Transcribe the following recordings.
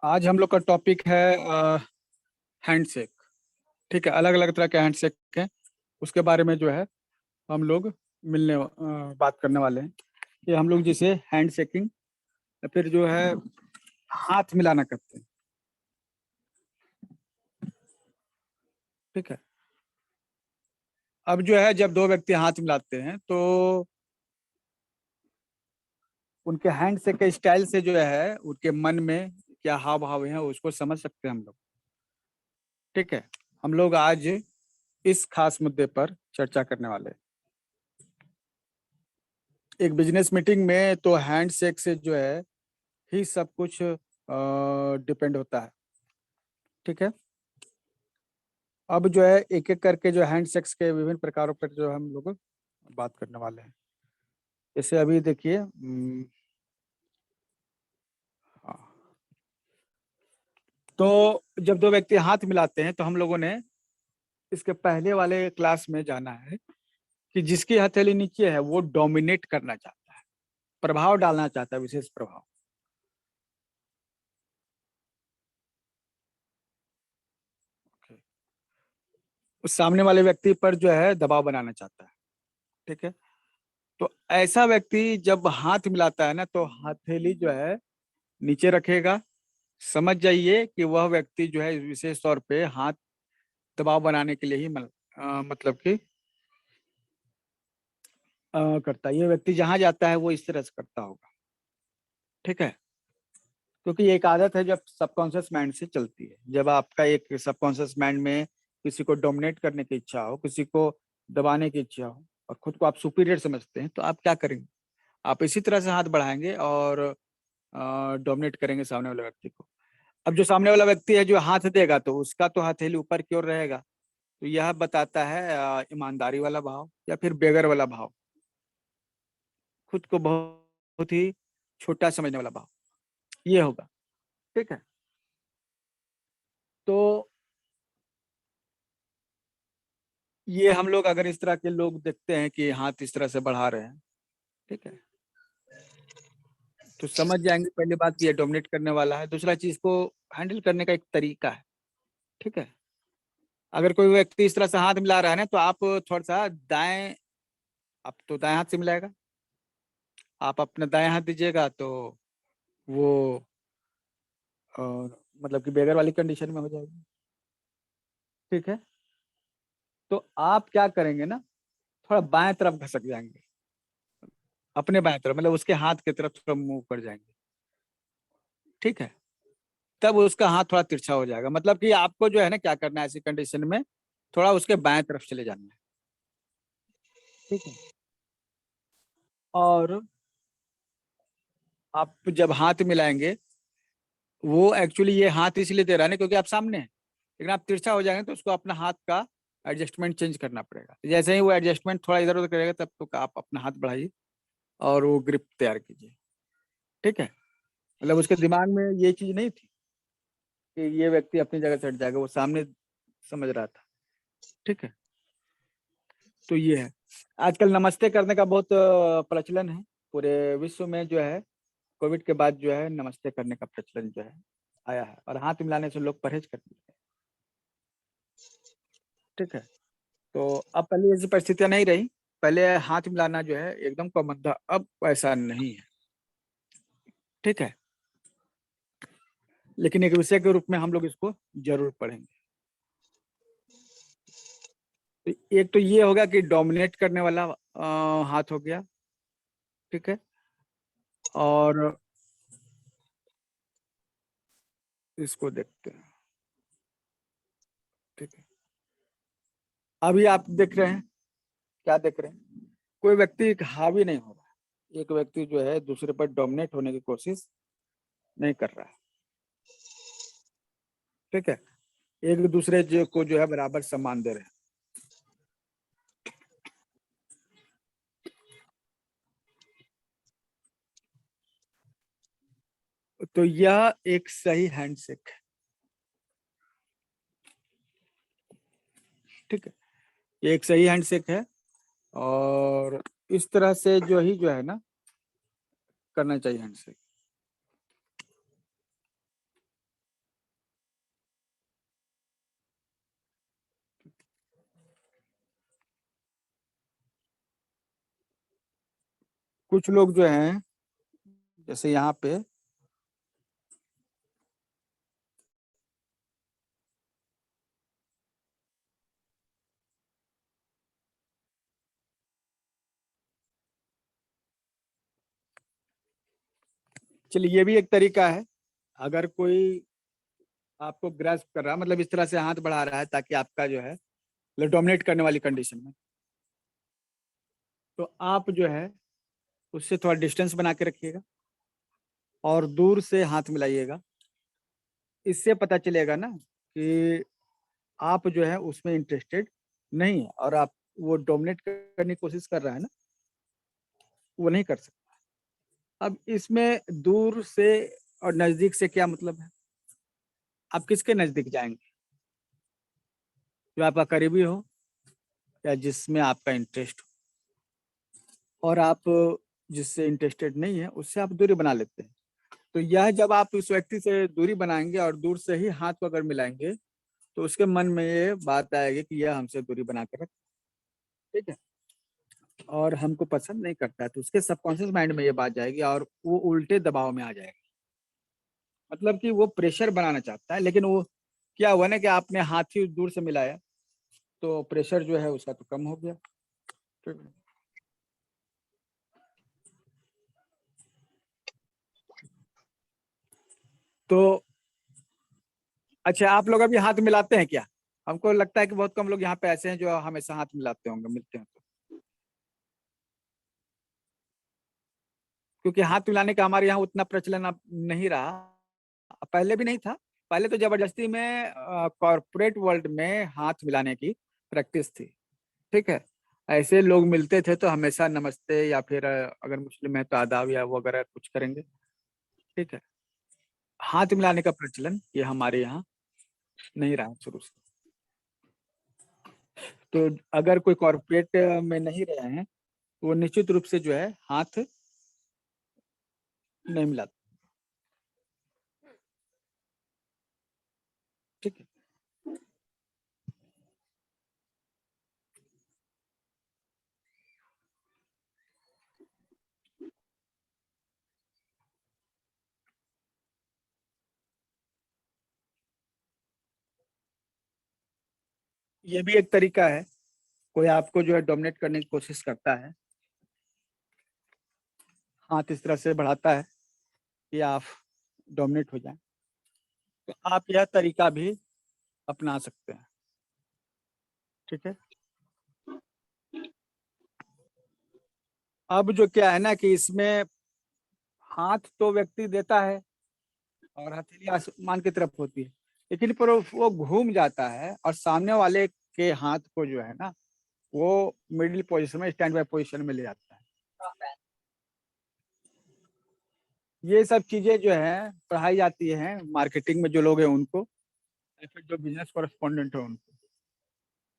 आज हम लोग का टॉपिक है हैंडशेक। ठीक है, अलग अलग तरह के हैंडशेक हैं। उसके बारे में जो है हम लोग बात करने वाले हैं कि हम लोग जिसे हैंड शेकिंग या फिर जो है हाथ मिलाना करते हैं। ठीक है, अब जो है जब दो व्यक्ति हाथ मिलाते हैं तो उनके हैंड शेक के स्टाइल से जो है उनके मन में क्या हाव भाव है उसको समझ सकते हैं हम लोग। ठीक है, हम लोग आज इस खास मुद्दे पर चर्चा करने वाले हैं। एक बिजनेस मीटिंग में तो हैंड शेक से जो है ही सब कुछ डिपेंड होता है। ठीक है, अब जो है एक एक करके जो हैंड शेक्स के विभिन्न प्रकारों पर जो हम लोग बात करने वाले हैं। जैसे अभी देखिए हाँ, तो जब दो व्यक्ति हाथ मिलाते हैं तो हम लोगों ने इसके पहले वाले क्लास में जाना है कि जिसकी हथेली नीचे है वो डोमिनेट करना चाहता है, प्रभाव डालना चाहता है, विशेष प्रभाव। उस सामने वाले व्यक्ति पर जो है दबाव बनाना चाहता है। ठीक है, तो ऐसा व्यक्ति जब हाथ मिलाता है ना तो हथेली जो है नीचे रखेगा। समझ जाइए कि वह व्यक्ति जो है विशेष तौर पे हाथ दबाव बनाने के लिए ही मतलब कि करता है। ये व्यक्ति जहां जाता है वो इस तरह से करता होगा। ठीक है, क्योंकि ये एक आदत है जब सबकॉन्शियस माइंड से चलती है। जब आपका एक सबकॉन्शियस माइंड में किसी को डोमिनेट करने की इच्छा हो, किसी को दबाने की इच्छा हो और खुद को आप सुपीरियर समझते हैं तो आप क्या करेंगे? आप इसी तरह से हाथ बढ़ाएंगे और डोमिनेट करेंगे सामने वाले व्यक्ति को। अब जो सामने वाला व्यक्ति है जो हाथ देगा तो उसका तो हथेली ऊपर की ओर रहेगा। तो यह बताता है ईमानदारी वाला भाव या फिर बेगर वाला भाव, खुद को बहुत ही छोटा समझने वाला भाव, ये होगा। ठीक है, तो ये हम लोग अगर इस तरह के लोग देखते हैं कि हाथ इस तरह से बढ़ा रहे हैं, ठीक है, तो समझ जाएंगे पहली बात ये डोमिनेट करने वाला है। दूसरा चीज को हैंडल करने का एक तरीका है। ठीक है, अगर कोई व्यक्ति इस तरह से हाथ मिला रहा है ना तो आप थोड़ा सा दाएं, आप तो दाएं हाथ से मिलाएगा, आप अपना दाएं हाथ दीजिएगा तो वो अ, मतलब कि बेगर वाली कंडीशन में हो जाएगी। ठीक है, तो आप क्या करेंगे ना, थोड़ा बाएं तरफ घसक जाएंगे, अपने बाएं तरफ मतलब उसके हाथ की तरफ थोड़ा मूव कर जाएंगे। ठीक है, तब उसका हाथ थोड़ा तिरछा हो जाएगा। मतलब कि आपको जो है ना क्या करना है ऐसी कंडीशन में, थोड़ा उसके बाएं तरफ चले जाना है। ठीक है, और आप जब हाथ मिलाएंगे, वो एक्चुअली ये हाथ इसलिए दे रहा है ना क्योंकि आप सामने हैं, लेकिन आप तिरछा हो जाएंगे तो उसको अपना हाथ का एडजस्टमेंट चेंज करना पड़ेगा। जैसे ही वो एडजस्टमेंट थोड़ा इधर उधर करेगा तब तो आप अपना हाथ बढ़ाइए और वो ग्रिप तैयार कीजिए। ठीक है, मतलब उसके दिमाग में ये चीज नहीं थी कि ये व्यक्ति अपनी जगह से हट जाएगा, वो सामने समझ रहा था। ठीक है, तो ये है। आजकल नमस्ते करने का बहुत प्रचलन है पूरे विश्व में। जो है कोविड के बाद जो है नमस्ते करने का प्रचलन जो है आया है और हाथ मिलाने से लोग परहेज करते हैं। ठीक है, तो अब पहले ऐसी परिस्थितियां नहीं रही। पहले हाथ मिलाना जो है एकदम कॉमन था, अब ऐसा नहीं है। ठीक है, लेकिन एक विषय के रूप में हम लोग इसको जरूर पढ़ेंगे। तो एक तो ये होगा कि डोमिनेट करने वाला हाथ हो गया। ठीक है, और इसको देखते हैं। ठीक है, अभी आप देख रहे हैं, क्या देख रहे हैं? कोई व्यक्ति एक हावी नहीं हो रहा है, एक व्यक्ति जो है दूसरे पर डोमिनेट होने की कोशिश नहीं कर रहा है। ठीक है, एक दूसरे को जो है बराबर सम्मान दे रहे हैं। तो यह एक सही हैंडशेक है। ठीक है, ये एक सही हैंडशेक है और इस तरह से जो है ना करना चाहिए हैंडशेक। कुछ लोग जो हैं जैसे यहाँ पे चलिए ये भी एक तरीका है। अगर कोई आपको ग्रास्प कर रहा है, मतलब इस तरह से हाथ बढ़ा रहा है ताकि आपका जो है डोमिनेट करने वाली कंडीशन में, तो आप जो है उससे थोड़ा डिस्टेंस बना के रखिएगा और दूर से हाथ मिलाइएगा। इससे पता चलेगा ना कि आप जो है उसमें इंटरेस्टेड नहीं है, और आप वो डोमिनेट करने की कोशिश कर रहा है ना, वो नहीं कर सकता। अब इसमें दूर से और नजदीक से क्या मतलब है? आप किसके नजदीक जाएंगे? जो आपका करीबी हो या जिसमें आपका इंटरेस्ट हो, और आप जिससे इंटरेस्टेड नहीं है उससे आप दूरी बना लेते हैं। तो यह जब आप उस व्यक्ति से दूरी बनाएंगे और दूर से ही हाथ को अगर मिलाएंगे, तो उसके मन में ये बात आएगी कि यह हमसे दूरी बना के रख, ठीक है, और हमको पसंद नहीं करता है। तो उसके सबकॉन्शियस माइंड में ये बात जाएगी और वो उल्टे दबाव में आ जाएगा। मतलब कि वो प्रेशर बनाना चाहता है, लेकिन वो क्या हुआ ना कि आपने हाथ ही दूर से मिलाया, तो प्रेशर जो है उसका तो कम हो गया। ठीक है। तो अच्छा, आप लोग अभी हाथ मिलाते हैं क्या? हमको लगता है कि बहुत कम लोग यहाँ पे ऐसे हैं जो हमेशा हाथ मिलाते होंगे, मिलते हैं तो। क्योंकि हाथ मिलाने का हमारे यहाँ उतना प्रचलन अब नहीं रहा, पहले भी नहीं था। पहले तो जबरदस्ती में कॉरपोरेट वर्ल्ड में हाथ मिलाने की प्रैक्टिस थी। ठीक है। ऐसे लोग मिलते थे तो हमेशा नमस्ते, या फिर अगर मुस्लिम है तो आदाब या वो वगैरह कुछ करेंगे। ठीक है। हाथ मिलाने का प्रचलन ये हमारे यहाँ नहीं रहा शुरू से। तो अगर कोई कॉरपोरेट में नहीं रहे हैं तो वो निश्चित रूप से जो है हाथ नहीं मिलाते। ठीक है। ये भी एक तरीका है। कोई आपको जो है डोमिनेट करने की कोशिश करता है, हाथ इस तरह से बढ़ाता है कि आप डोमिनेट हो जाएं, तो आप यह तरीका भी अपना सकते हैं। ठीक है। अब जो क्या है ना कि इसमें हाथ तो व्यक्ति देता है और हथेली आसमान की तरफ होती है, लेकिन पर वो घूम जाता है और सामने वाले के हाथ को जो है ना वो मिडिल पोजीशन में, स्टैंड बाय पोजीशन में ले जाता है। ये सब चीजें जो है पढ़ाई जाती है मार्केटिंग में, जो लोग हैं उनको, या फिर जो बिजनेस कॉरेस्पॉन्डेंट है उनको।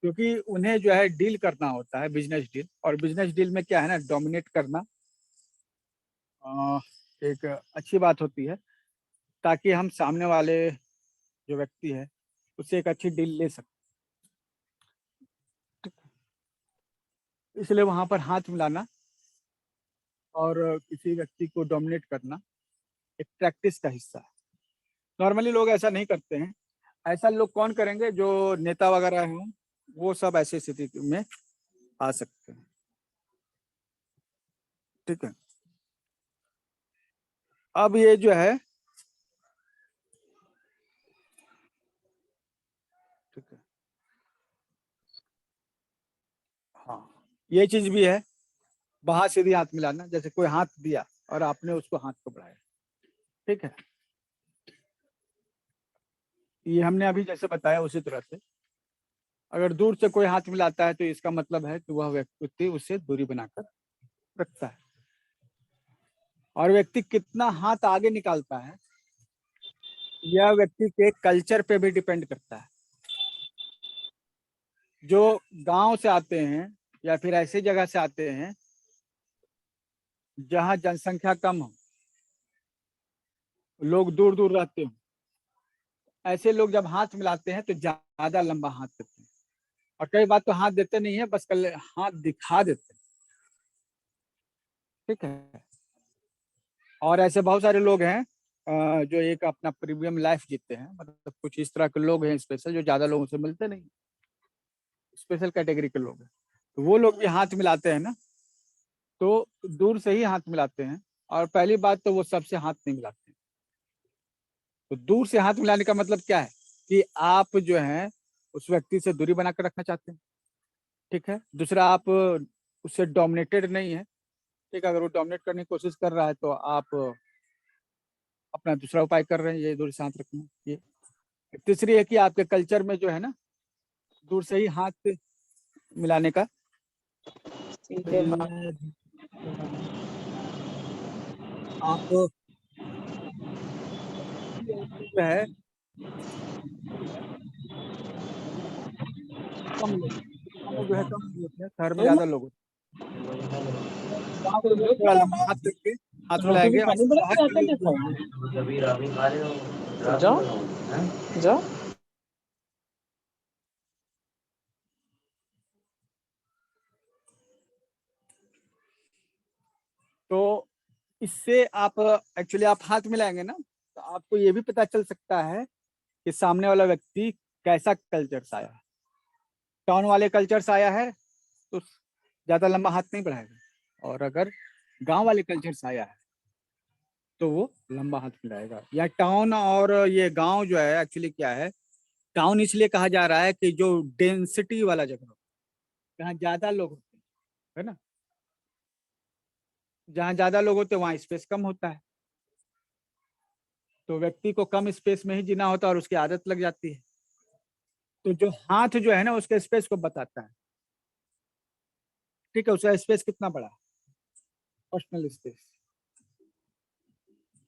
क्योंकि उन्हें जो है डील करना होता है, बिजनेस डील, और बिजनेस डील में क्या है ना, डोमिनेट करना एक अच्छी बात होती है, ताकि हम सामने वाले जो व्यक्ति है उससे एक अच्छी डील ले सकते। इसलिए वहां पर हाथ मिलाना और किसी व्यक्ति को डोमिनेट करना एक प्रैक्टिस का हिस्सा है। नॉर्मली लोग ऐसा नहीं करते हैं। ऐसा लोग कौन करेंगे? जो नेता वगैरह हों, वो सब ऐसी स्थिति में आ सकते हैं। ठीक है। अब ये जो है, ठीक है, हाँ, ये चीज भी है। बाहर सीधी हाथ मिलाना, जैसे कोई हाथ दिया और आपने उसको हाथ को बढ़ाया। ठीक है। ये हमने अभी जैसे बताया उसी तरह से, अगर दूर से कोई हाथ मिलाता है तो इसका मतलब है कि वह व्यक्ति उससे दूरी बनाकर रखता है। और व्यक्ति कितना हाथ आगे निकालता है, यह व्यक्ति के कल्चर पे भी डिपेंड करता है। जो गांव से आते हैं या फिर ऐसी जगह से आते हैं जहां जनसंख्या कम हो, लोग दूर दूर रहते हो, ऐसे लोग जब हाथ मिलाते हैं तो ज्यादा लंबा हाथ देते हैं। और कई बार तो हाथ देते नहीं है, बस कल हाथ दिखा देते हैं। ठीक है। और ऐसे बहुत सारे लोग हैं जो एक अपना प्रीमियम लाइफ जीते हैं, मतलब कुछ इस तरह के लोग हैं स्पेशल, जो ज्यादा लोगों से मिलते नहीं, स्पेशल कैटेगरी के लोग हैं। तो वो लोग भी हाथ मिलाते हैं ना, तो दूर से ही हाथ मिलाते हैं। और पहली बात तो वो सबसे हाथ नहीं मिलाते हैं। तो दूर से हाथ मिलाने का मतलब क्या है कि आप जो है उस व्यक्ति से दूरी बना कर रखना चाहते हैं। ठीक है। दूसरा, आप उससे डोमिनेटेड नहीं है। ठीक है। अगर वो डोमिनेट करने की कोशिश कर रहा है तो आप अपना दूसरा उपाय कर रहे हैं, ये दूरी साथ रखना। ये तीसरी है कि आपके कल्चर में जो है ना, दूर से ही हाथ मिलाने का आप जो है कम लोग, गाँव में जो है कम लोग होते हैं, शहर में ज्यादा लोग होते हैं। गाँव के लोग थोड़ा लंबा हाथ करके हाथ रोटी भी मिलाएंगे, और पानी बड़ा शहर के आता लोग है जो है क्या? जाओ जाओ। तो इससे आप एक्चुअली आप हाथ मिलाएंगे ना, तो आपको ये भी पता चल सकता है कि सामने वाला व्यक्ति कैसा कल्चर से आया है। टाउन वाले कल्चर से आया है तो ज्यादा लंबा हाथ नहीं बढ़ाएगा, और अगर गांव वाले कल्चर से आया है तो वो लंबा हाथ मिलाएगा। या टाउन और ये गांव जो है, एक्चुअली क्या है, टाउन इसलिए कहा जा रहा है कि जो डेंसिटी वाला जगह हो, जहाँ ज्यादा लोग होते हैं, है ना, जहाँ ज्यादा लोग होते हैं वहाँ स्पेस कम होता है, तो व्यक्ति को कम स्पेस में ही जीना होता है और उसकी आदत लग जाती है। तो जो हाथ जो है ना उसके स्पेस को बताता है। ठीक है। उसका स्पेस कितना बड़ा है, पर्सनल स्पेस।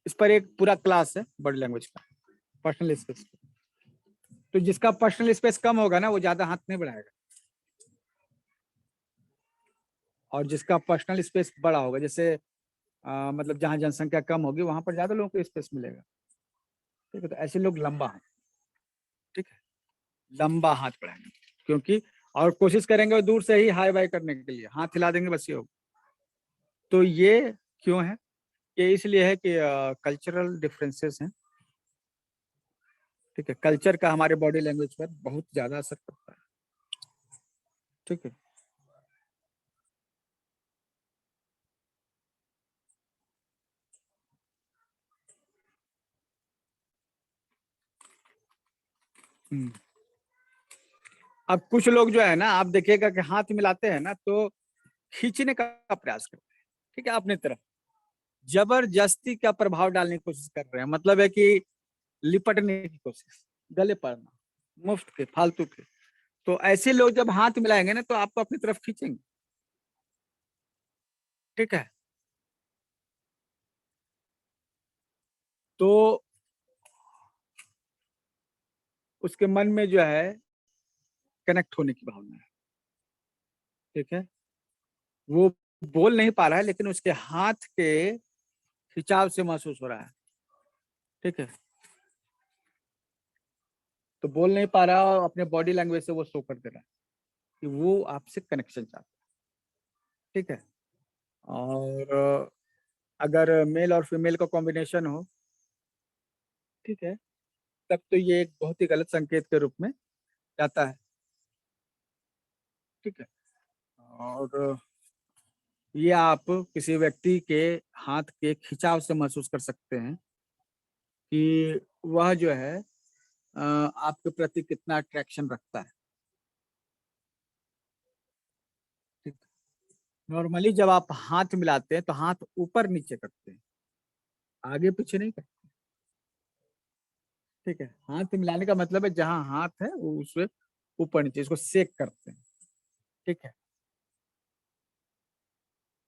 इस पर एक पूरा क्लास है बॉडी लैंग्वेज का, पर्सनल स्पेस। तो जिसका पर्सनल स्पेस कम होगा ना वो ज्यादा हाथ नहीं बढ़ाएगा, और जिसका पर्सनल स्पेस बड़ा होगा, जैसे मतलब जहाँ जनसंख्या कम होगी वहां पर ज्यादा लोगों को स्पेस मिलेगा। ठीक है। तो ऐसे लोग लंबा हाथ, ठीक है, लंबा हाथ बढ़ाएंगे, क्योंकि और कोशिश करेंगे दूर से ही हाई बाई करने के लिए हाथ हिला देंगे, बस ये होगा। तो ये क्यों है? ये इसलिए है कि कल्चरल डिफरेंसेस हैं। ठीक है। कल्चर का हमारे बॉडी लैंग्वेज पर बहुत ज्यादा असर पड़ता है। ठीक है। हम्म। अब कुछ लोग जो है ना, आप देखिएगा कि हाथ मिलाते हैं ना तो खींचने का प्रयास करते हैं। ठीक है। अपनी तरफ जबरदस्ती का प्रभाव डालने की कोशिश कर रहे हैं, मतलब है कि लिपटने की कोशिश, गले पड़ना, मुफ्त के, फालतू के। तो ऐसे लोग जब हाथ मिलाएंगे ना तो आपको अपनी तरफ खींचेंगे। ठीक है। तो उसके मन में जो है कनेक्ट होने की भावना है। ठीक है। वो बोल नहीं पा रहा है लेकिन उसके हाथ के खिंचाव से महसूस हो रहा है। ठीक है। तो बोल नहीं पा रहा और अपने बॉडी लैंग्वेज से वो शो कर दे रहा है कि वो आपसे कनेक्शन चाहता है। ठीक है। और अगर मेल और फीमेल का कॉम्बिनेशन हो, ठीक है, तब तो ये एक बहुत ही गलत संकेत के रूप में जाता है। ठीक है। और ये आप किसी व्यक्ति के हाथ के खिंचाव से महसूस कर सकते हैं कि वह जो है आपके प्रति कितना अट्रैक्शन रखता है। ठीक। नॉर्मली जब आप हाथ मिलाते हैं तो हाथ ऊपर नीचे करते हैं, आगे पीछे नहीं करते। ठीक है। हाथ मिलाने का मतलब है जहां हाथ है वो उससे ऊपर नीचे, इसको सेक करते हैं। ठीक है।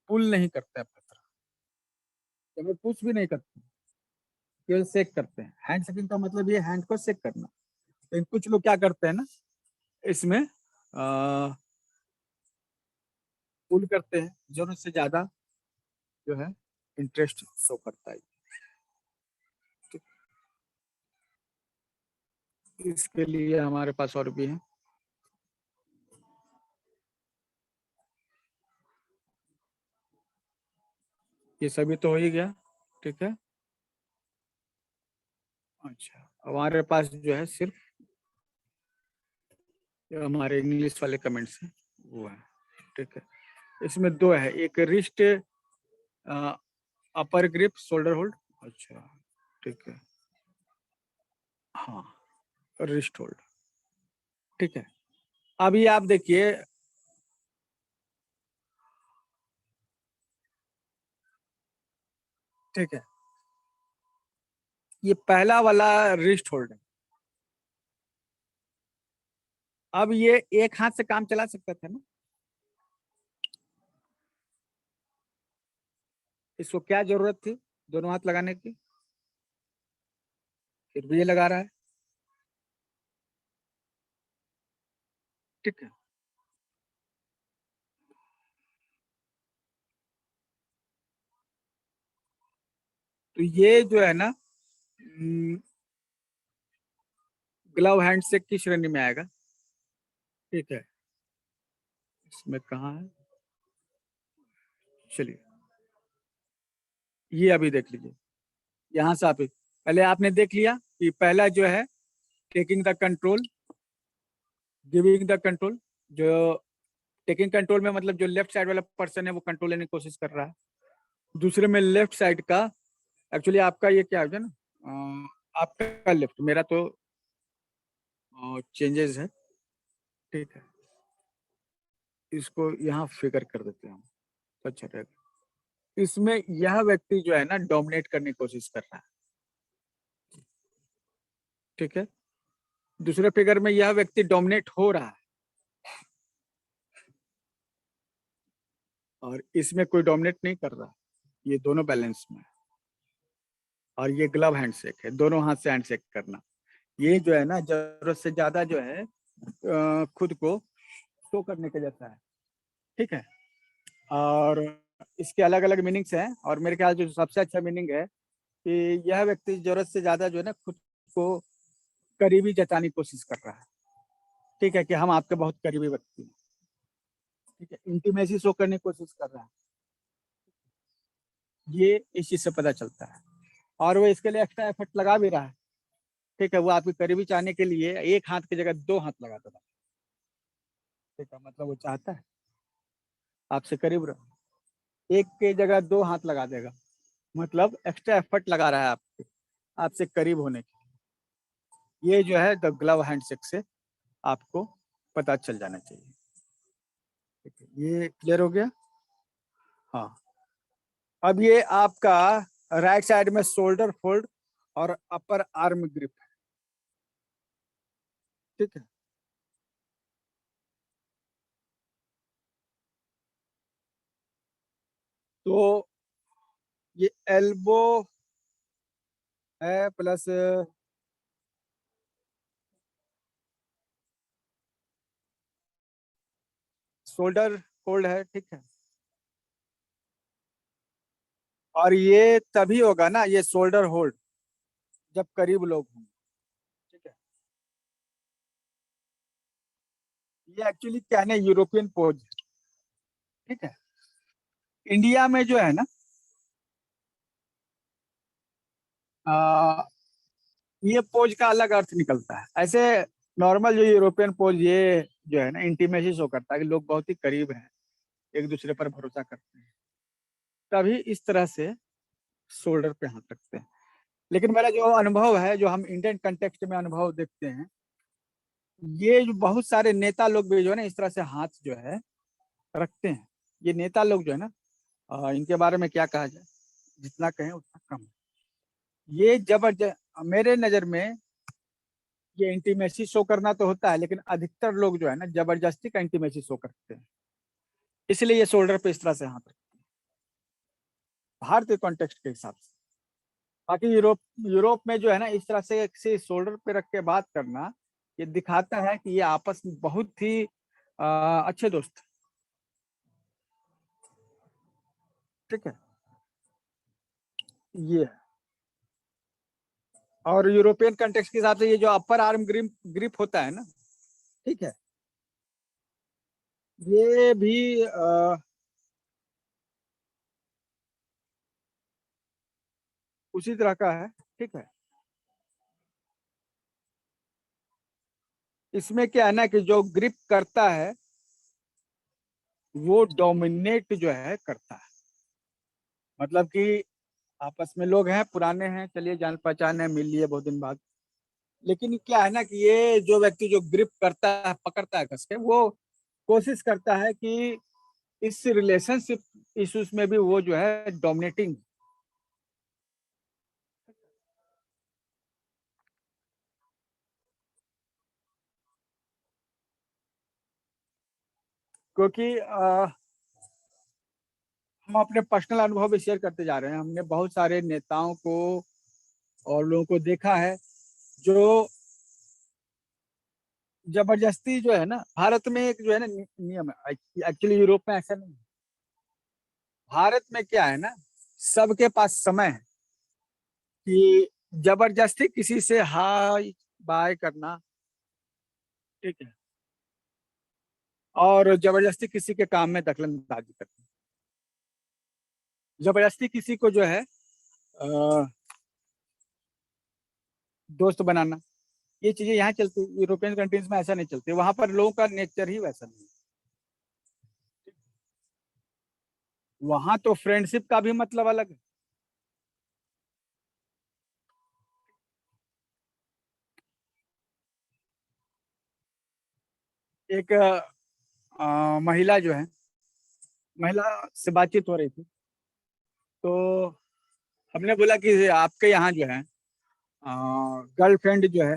पुल नहीं करते अपनी तरफ, कभी पुश भी नहीं करते, केवल सेक करते हैं। हैंड सेकिंग का मतलब ये हैंड को सेक करना। लेकिन कुछ लोग क्या करते हैं ना, इसमें पुल करते हैं, जरूरत से ज्यादा जो है इंटरेस्ट शो करता है। ठीक। इसके लिए हमारे पास और भी है। ये सभी तो हो ही गया, ठीक है। अच्छा, अब हमारे पास जो है सिर्फ जो हमारे इंग्लिश वाले कमेंट्स हैं वो है, ठीक है। इसमें दो है, एक रिस्ट अपर ग्रिप शोल्डर होल्ड, अच्छा ठीक है, हाँ रिस्ट होल्ड, ठीक है। अभी आप देखिए, ठीक है, ये पहला वाला रिस्ट होल्ड है। अब ये एक हाथ से काम चला सकता था ना, इसको क्या जरूरत थी दोनों हाथ लगाने की, फिर भी ये लगा रहा है, ठीक है। तो ये जो है ना ग्लव हैंडशेक की श्रेणी में आएगा, ठीक है। इसमें कहाँ है, चलिए ये अभी देख लीजिए, यहाँ से आप पहले आपने देख लिया कि पहला जो है taking the control, giving the control, जो टेकिंग कंट्रोल में मतलब जो लेफ्ट साइड वाला पर्सन है वो कंट्रोल लेने की कोशिश कर रहा है। दूसरे में लेफ्ट साइड का, एक्चुअली आपका ये क्या हो गया ना, आपका लेफ्ट, मेरा तो चेंजेस है, ठीक है। इसको यहाँ फिगर कर देते हैं हम, तो अच्छा रहेगा। इसमें यह व्यक्ति जो है ना डोमिनेट करने की कोशिश कर रहा है, ठीक है। दूसरे फिगर में यह व्यक्ति डोमिनेट हो रहा है, और इसमें कोई डोमिनेट नहीं कर रहा, ये दोनों बैलेंस में है। और ये ग्लव हैंडशेक है, दोनों हाथ से हैंडशेक करना, ये जो है ना जरूरत से ज्यादा जो है खुद को शो करने के जैसा है, ठीक है। और इसके अलग अलग मीनिंग्स हैं, और मेरे ख्याल से जो सबसे अच्छा मीनिंग है कि यह व्यक्ति जरूरत से ज्यादा जो है ना खुद को करीबी जताने की कोशिश कर रहा है, ठीक है, कि हम आपके बहुत करीबी व्यक्ति हैं, ठीक है, इंटीमेसी शो करने की कोशिश कर रहा है, ये इस चीज से पता चलता है। और वो इसके लिए एक्स्ट्रा एफर्ट लगा भी रहा है, ठीक है, वो आपकी करीबी चाहने के लिए एक हाथ की जगह दो हाथ लगाता था, ठीक है, मतलब वो चाहता है आपसे करीब रहो, एक के जगह दो हाथ लगा देगा, मतलब एक्स्ट्रा एफर्ट लगा रहा है आपके आपसे करीब होने के, ये जो है द ग्लव हैंडशेक से आपको पता चल जाना चाहिए, ठीक है। ये क्लियर हो गया, हाँ। अब ये आपका राइट साइड में शोल्डर फोल्ड और अपर आर्म ग्रिप है, ठीक है। तो ये एल्बो है प्लस शोल्डर होल्ड है, ठीक है। और ये तभी होगा ना, ये शोल्डर होल्ड, जब करीब लोग हों, ठीक है। ये एक्चुअली क्या है ना, यूरोपियन पोज, ठीक है। इंडिया में जो है ना आ, ये पोज का अलग अर्थ निकलता है, ऐसे नॉर्मल जो यूरोपियन पोज, ये जो है ना इंटीमेसी शो करता है कि लोग बहुत ही करीब हैं, एक दूसरे पर भरोसा करते हैं, तभी इस तरह से शोल्डर पे हाथ रखते हैं। लेकिन मेरा जो अनुभव है, जो हम इंडियन कंटेक्स्ट में अनुभव देखते हैं, ये जो बहुत सारे नेता लोग भी जो है ना इस तरह से हाथ जो है रखते हैं। ये नेता लोग जो है ना इनके बारे में क्या कहा जाए, जितना कहें उतना कम है। ये जबरदस्त, मेरे नजर में ये इंटीमेसी शो करना तो होता है, लेकिन अधिकतर लोग जो है ना जबरदस्ती का इंटीमेसी शो करते हैं, इसलिए ये शोल्डर पे इस तरह से हाथ रखते हैं भारतीय कॉन्टेक्स्ट के हिसाब से। बाकी यूरोप यूरोप में जो है ना इस तरह से शोल्डर पे रख के बात करना, ये दिखाता है कि ये आपस में बहुत ही अच्छे दोस्त हैं, ठीक है, ये है। और यूरोपियन कंटेक्स्ट के हिसाब से ये जो अपर आर्म ग्रिप ग्रिप होता है ना, ठीक है, ये भी उसी तरह का है, ठीक है। इसमें क्या है ना कि जो ग्रिप करता है वो डोमिनेट जो है करता है। मतलब कि आपस में लोग हैं, पुराने हैं, चलिए जान पहचान है, मिल लिए बहुत दिन बाद, लेकिन क्या है ना कि ये जो व्यक्ति जो ग्रिप करता है, पकड़ता है कस के, वो कोशिश करता है कि इस रिलेशनशिप इश्यूज में भी वो जो है डोमिनेटिंग। क्योंकि हम अपने पर्सनल अनुभव भी शेयर करते जा रहे हैं। हमने बहुत सारे नेताओं को और लोगों को देखा है जो जबरदस्ती जो है ना, भारत में एक जो है ना नियम है, एक्चुअली यूरोप में ऐसा नहीं है। भारत में क्या है ना, सबके पास समय है कि जबरदस्ती किसी से हाय बाय करना, ठीक है, और जबरदस्ती किसी के काम में दखलंदाजी करना, जबरदस्ती किसी को जो है दोस्त बनाना, ये चीजें यहाँ चलती। यूरोपियन कंट्रीज में ऐसा नहीं चलती, वहां पर लोगों का नेचर ही वैसा नहीं है। वहां तो फ्रेंडशिप का भी मतलब अलग है। एक महिला जो है, महिला से बातचीत हो रही थी, तो हमने बोला कि आपके यहाँ जो है गर्लफ्रेंड जो है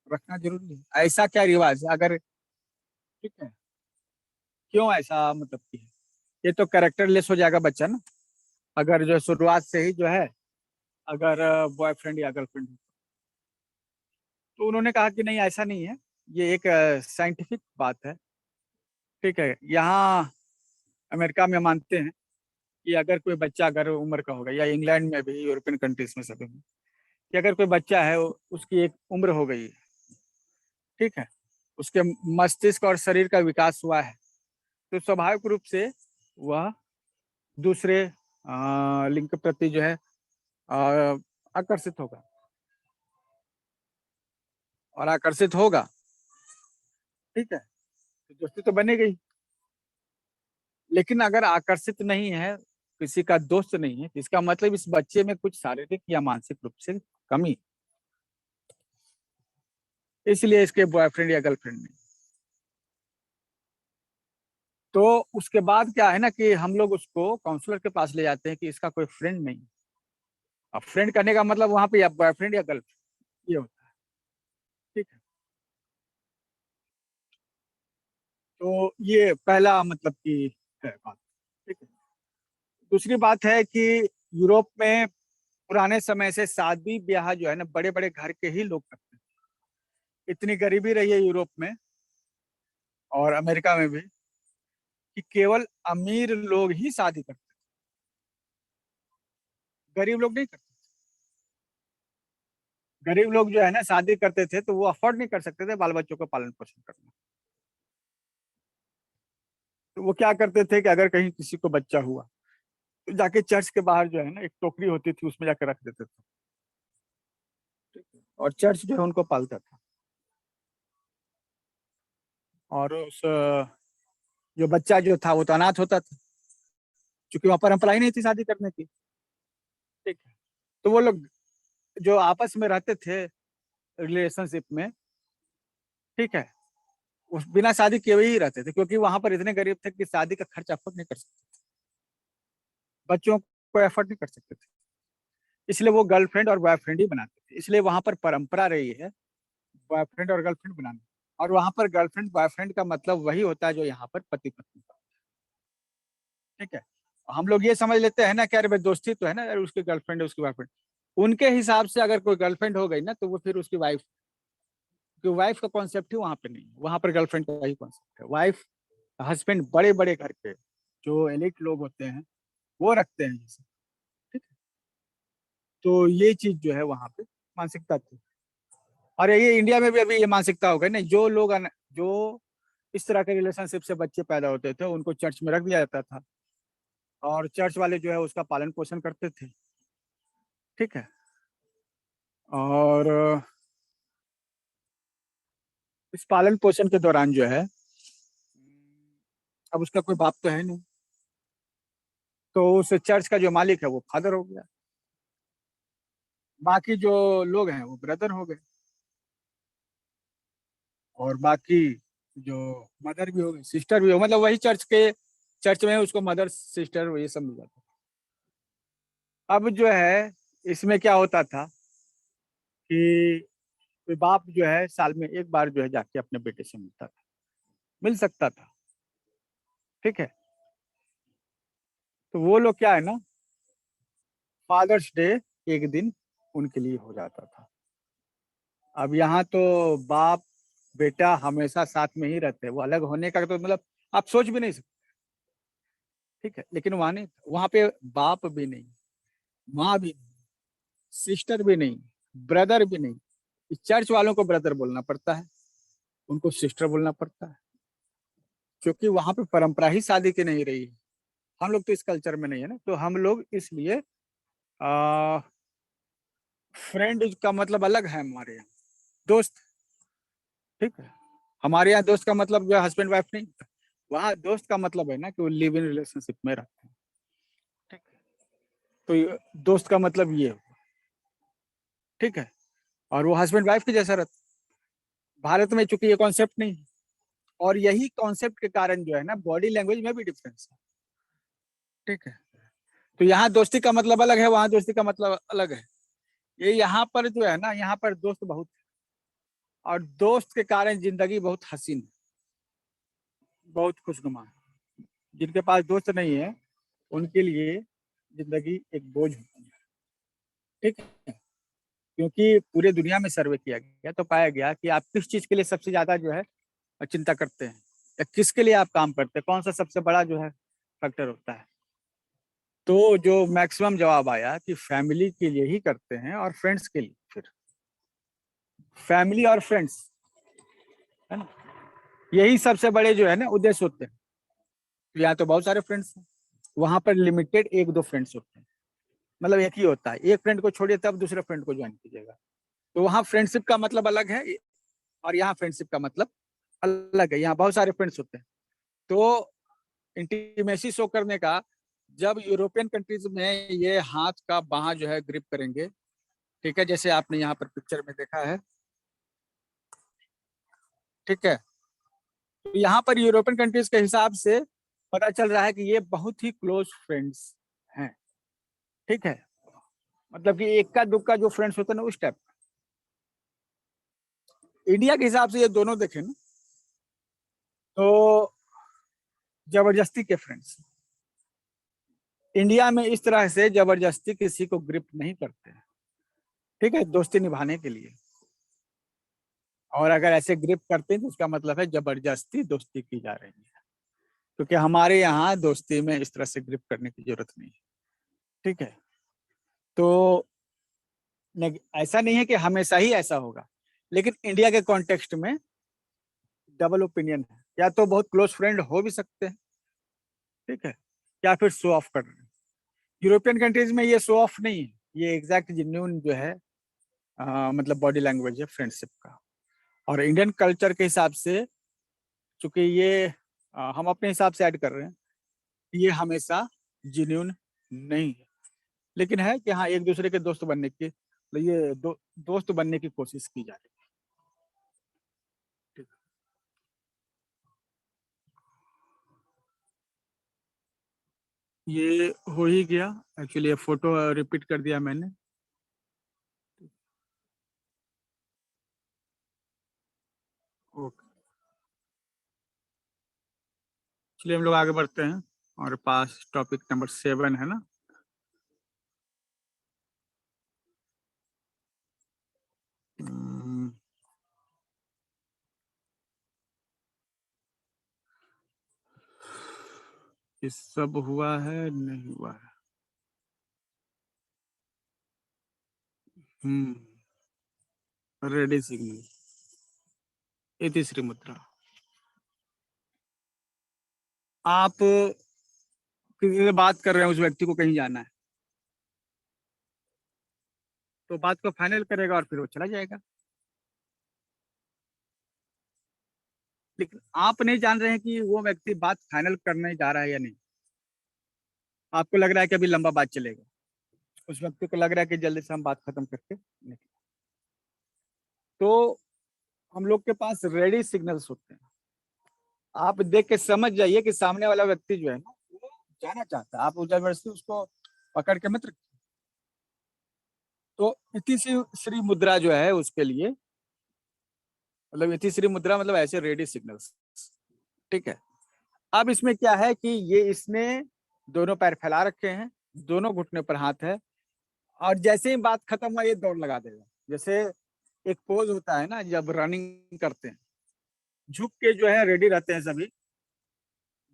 रखना जरूरी है, ऐसा क्या रिवाज है? अगर ठीक है, क्यों ऐसा मतलब कि है? ये तो कैरेक्टर लेस हो जाएगा बच्चा ना, अगर जो शुरुआत से ही जो है अगर बॉयफ्रेंड या गर्लफ्रेंड। तो उन्होंने कहा कि नहीं ऐसा नहीं है, ये एक साइंटिफिक बात है, ठीक है। यहाँ अमेरिका में मानते हैं कि अगर कोई बच्चा अगर उम्र का होगा, या इंग्लैंड में भी, यूरोपियन कंट्रीज में सभी में, कि अगर कोई बच्चा है उसकी एक उम्र हो गई है, ठीक है, उसके मस्तिष्क और शरीर का विकास हुआ है, तो स्वाभाविक रूप से वह दूसरे लिंग के प्रति जो है आकर्षित होगा, और आकर्षित होगा, ठीक है, तो दोस्ती तो बनेगी। लेकिन अगर आकर्षित नहीं है, किसी का दोस्त नहीं है, तो इसका मतलब इस बच्चे में कुछ शारीरिक या मानसिक रूप से कमी, इसलिए इसके बॉयफ्रेंड या गर्लफ्रेंड नहीं। तो उसके बाद क्या है ना कि हम लोग उसको काउंसलर के पास ले जाते हैं कि इसका कोई फ्रेंड नहीं। अब फ्रेंड करने का मतलब वहां पे या बॉयफ्रेंड या गर्लफ्रेंड ये होता है, ठीक है। तो ये पहला मतलब कि है बात, ठीक है। दूसरी बात है कि यूरोप में पुराने समय से शादी ब्याह जो है ना बड़े बड़े घर के ही लोग करते हैं। इतनी गरीबी रही है यूरोप में और अमेरिका में भी कि केवल अमीर लोग ही शादी करते हैं, गरीब लोग नहीं करते। गरीब लोग जो है ना शादी करते थे तो वो अफोर्ड नहीं कर सकते थे बाल बच्चों का पालन पोषण करना। तो वो क्या करते थे कि अगर कहीं किसी को बच्चा हुआ तो जाके चर्च के बाहर जो है ना एक टोकरी होती थी, उसमें जाकर रख देते थे, और चर्च जो है उनको पालता था। और उस जो बच्चा जो था वो तो अनाथ होता था, क्योंकि वहां परंपरा ही नहीं थी शादी करने की, ठीक है। तो वो लोग जो आपस में रहते थे रिलेशनशिप में, ठीक है, उस बिना शादी किए हुए ही रहते थे, क्योंकि वहां पर इतने गरीब थे कि शादी का खर्च अफोर्ड नहीं कर सकते, बच्चों को एफर्ट नहीं कर सकते थे, इसलिए वो गर्लफ्रेंड और बॉयफ्रेंड ही बनाते थे। इसलिए वहां पर परंपरा रही है बॉयफ्रेंड और गर्लफ्रेंड बनाना। और वहां पर गर्लफ्रेंड बॉयफ्रेंड का मतलब वही होता है जो यहाँ पर पति पत्नी का, ठीक है। हम लोग ये समझ लेते हैं ना कि अरे भाई दोस्ती तो है ना, अरे उसकी गर्लफ्रेंड है उसकी बॉयफ्रेंड। उनके हिसाब से अगर कोई गर्लफ्रेंड हो गई ना तो वो फिर उसकी वाइफ, क्योंकि वाइफ का कॉन्सेप्ट ही वहां पे नहीं है, वहां पर गर्लफ्रेंड का ही कॉन्सेप्ट है। वाइफ हस्बैंड बड़े बड़े घर के जो एलिट लोग होते हैं वो रखते हैं जैसे, ठीक है। तो ये चीज जो है वहां पे मानसिकता थी। और ये इंडिया में भी अभी ये मानसिकता हो गई ना, जो लोग जो इस तरह के रिलेशनशिप से बच्चे पैदा होते थे उनको चर्च में रख दिया जाता था, और चर्च वाले जो है उसका पालन पोषण करते थे, ठीक है। और इस पालन पोषण के दौरान जो है, अब उसका कोई बाप तो है नहीं, तो उस चर्च का जो मालिक है वो फादर हो गया, बाकी जो लोग हैं वो ब्रदर हो गए, और बाकी जो मदर भी हो गई, सिस्टर भी हो, मतलब वही चर्च में उसको मदर सिस्टर ये सब मिल जाता। अब जो है इसमें क्या होता था कि कोई बाप जो है साल में एक बार जो है जाके अपने बेटे से मिलता था, मिल सकता था। ठीक है। तो वो लोग क्या है ना, फादर्स डे एक दिन उनके लिए हो जाता था। अब यहाँ तो बाप बेटा हमेशा साथ में ही रहते हैं, वो अलग होने का तो मतलब आप सोच भी नहीं सकते। ठीक है। लेकिन वहां नहीं, वहां पे बाप भी नहीं, माँ भी नहीं, सिस्टर भी नहीं, ब्रदर भी नहीं। इस चर्च वालों को ब्रदर बोलना पड़ता है, उनको सिस्टर बोलना पड़ता है, क्योंकि वहां पे परंपरा ही शादी की नहीं रही है। हम लोग तो इस कल्चर में नहीं है ना, तो हम लोग इसलिए फ्रेंड का मतलब अलग है हमारे यहाँ, दोस्त। ठीक है। हमारे यहाँ दोस्त का मतलब जो है हस्बैंड वाइफ नहीं, वहाँ दोस्त का मतलब है ना कि वो लिव इन रिलेशनशिप में रहते हैं। ठीक है। तो दोस्त का मतलब ये है। ठीक है। और वो हस्बैंड वाइफ के जैसा रहता है। भारत में चूंकि ये कॉन्सेप्ट नहीं है, और यही कॉन्सेप्ट के कारण जो है ना बॉडी लैंग्वेज में भी डिफरेंस है। ठीक है। तो यहाँ दोस्ती का मतलब अलग है, वहां दोस्ती का मतलब अलग है। ये यहाँ पर जो है ना, यहाँ पर दोस्त बहुत है, और दोस्त के कारण जिंदगी बहुत हसीन है, बहुत खुशनुमा है। जिनके पास दोस्त नहीं है उनके लिए जिंदगी एक बोझ होती है। ठीक है। क्योंकि पूरे दुनिया में सर्वे किया गया तो पाया गया कि आप किस चीज के लिए सबसे ज्यादा जो है चिंता करते हैं, या किसके लिए आप काम करते हैं, कौन सा सबसे बड़ा जो है फैक्टर होता है। तो जो मैक्सिमम जवाब आया कि फैमिली के लिए ही करते हैं और फ्रेंड्स के लिए, फिर फैमिली और फ्रेंड्स, है ना, यही सबसे बड़े जो है ना उद्देश्य होते हैं। तो यहाँ तो बहुत सारे फ्रेंड्स हैं, वहां पर लिमिटेड एक दो फ्रेंड्स होते हैं, मतलब एक ही होता है, एक फ्रेंड को छोड़िए तब दूसरे फ्रेंड को ज्वाइन कीजिएगा। तो वहाँ फ्रेंडशिप का मतलब अलग है, और यहाँ फ्रेंडशिप का मतलब अलग है। यहाँ बहुत सारे फ्रेंड्स होते हैं। तो इंटीमेसी शो करने का, जब यूरोपियन कंट्रीज में ये हाथ का बाह जो है ग्रिप करेंगे, ठीक है, जैसे आपने यहाँ पर पिक्चर में देखा है। ठीक है। तो यहाँ पर यूरोपियन कंट्रीज के हिसाब से पता चल रहा है कि ये बहुत ही क्लोज फ्रेंड्स हैं। ठीक है। मतलब कि एक का दुक्का जो फ्रेंड्स होते हैं ना उस टाइप। इंडिया के हिसाब से ये दोनों देखें ना, तो जबरदस्ती के फ्रेंड्स। इंडिया में इस तरह से जबरदस्ती किसी को ग्रिप नहीं करते हैं। ठीक है, दोस्ती निभाने के लिए। और अगर ऐसे ग्रिप करते हैं तो उसका मतलब है जबरदस्ती दोस्ती की जा रही है, क्योंकि हमारे यहाँ दोस्ती में इस तरह से ग्रिप करने की जरूरत नहीं है। ठीक है। तो ऐसा नहीं है कि हमेशा ही ऐसा होगा, लेकिन इंडिया के कॉन्टेक्स्ट में डबल ओपिनियन है, या तो बहुत क्लोज फ्रेंड हो भी सकते हैं, ठीक है, या फिर शो ऑफ कर रहे हैं। यूरोपियन कंट्रीज में ये शो ऑफ नहीं है, ये एग्जैक्ट जेन्युइन जो है मतलब बॉडी लैंग्वेज है फ्रेंडशिप का। और इंडियन कल्चर के हिसाब से, चूंकि ये हम अपने हिसाब से ऐड कर रहे हैं, ये हमेशा जेन्युइन नहीं है, लेकिन है कि हाँ एक दूसरे के दोस्त बनने की, ये दोस्त बनने की कोशिश की जा रही है। ठीक है। ये हो ही गया, एक्चुअली ये फोटो रिपीट कर दिया मैंने। ओके, चलिए हम लोग आगे बढ़ते हैं, हमारे पास टॉपिक नंबर 7 है ना। हम्म, ये सब हुआ है नहीं हुआ है। रेडी सिग्नल, ये तीसरी मुद्रा। आप किसी से बात कर रहे हैं, उस व्यक्ति को कहीं जाना है, तो बात को फाइनल करेगा और फिर वो चला जाएगा। लेकिन आप नहीं जान रहे हैं कि वो व्यक्ति बात फाइनल करने जा रहा है या नहीं। आपको लग रहा है कि अभी लंबा बात चलेगा, उस व्यक्ति को लग रहा है कि जल्दी से हम बात खत्म करके निकलें। तो हम लोग के पास रेडी सिग्नल्स होते हैं। आप देख के समझ जाइए कि सामने वाला व्यक्ति जो है ना वो जाना चाहता है, आप उस जबरदस्ती उसको पकड़ के मत रखिए। तो इति श्री मुद्रा जो है उसके लिए, मतलब इति श्री मुद्रा मतलब ऐसे रेडी सिग्नल्स, ठीक है। अब इसमें क्या है कि ये इसने दोनों पैर फैला रखे हैं, दोनों घुटने पर हाथ है, और जैसे ही बात खत्म हुआ ये दौड़ लगा देगा। जैसे एक पोज होता है ना जब रनिंग करते हैं, झुक के जो है रेडी रहते हैं सभी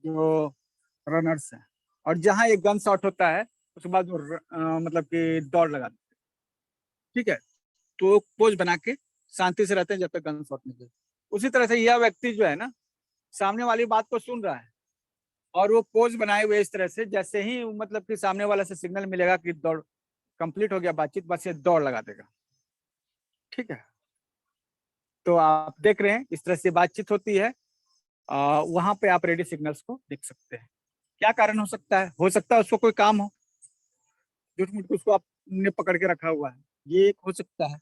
जो रनर्स हैं, और जहां एक गन शॉट होता है उसके बाद वो मतलब कि दौड़ लगा देते हैं, ठीक है। तो पोज बना के शांति से रहते हैं जब तक गन शॉट नहीं देते। उसी तरह से यह व्यक्ति जो है ना सामने वाली बात को सुन रहा है, और वो पोज बनाए हुए इस तरह से, जैसे ही मतलब कि सामने वाला से सिग्नल मिलेगा कि दौड़ कंप्लीट हो गया बातचीत, बस ये दौड़ लगा देगा, ठीक है। तो आप देख रहे हैं इस तरह से बातचीत होती है। वहां पे आप रेडी सिग्नल्स को देख सकते हैं। क्या कारण हो सकता है उसको कोई काम हो, झूठ मूठ के उसको आपने पकड़ के रखा हुआ है, ये एक हो सकता है,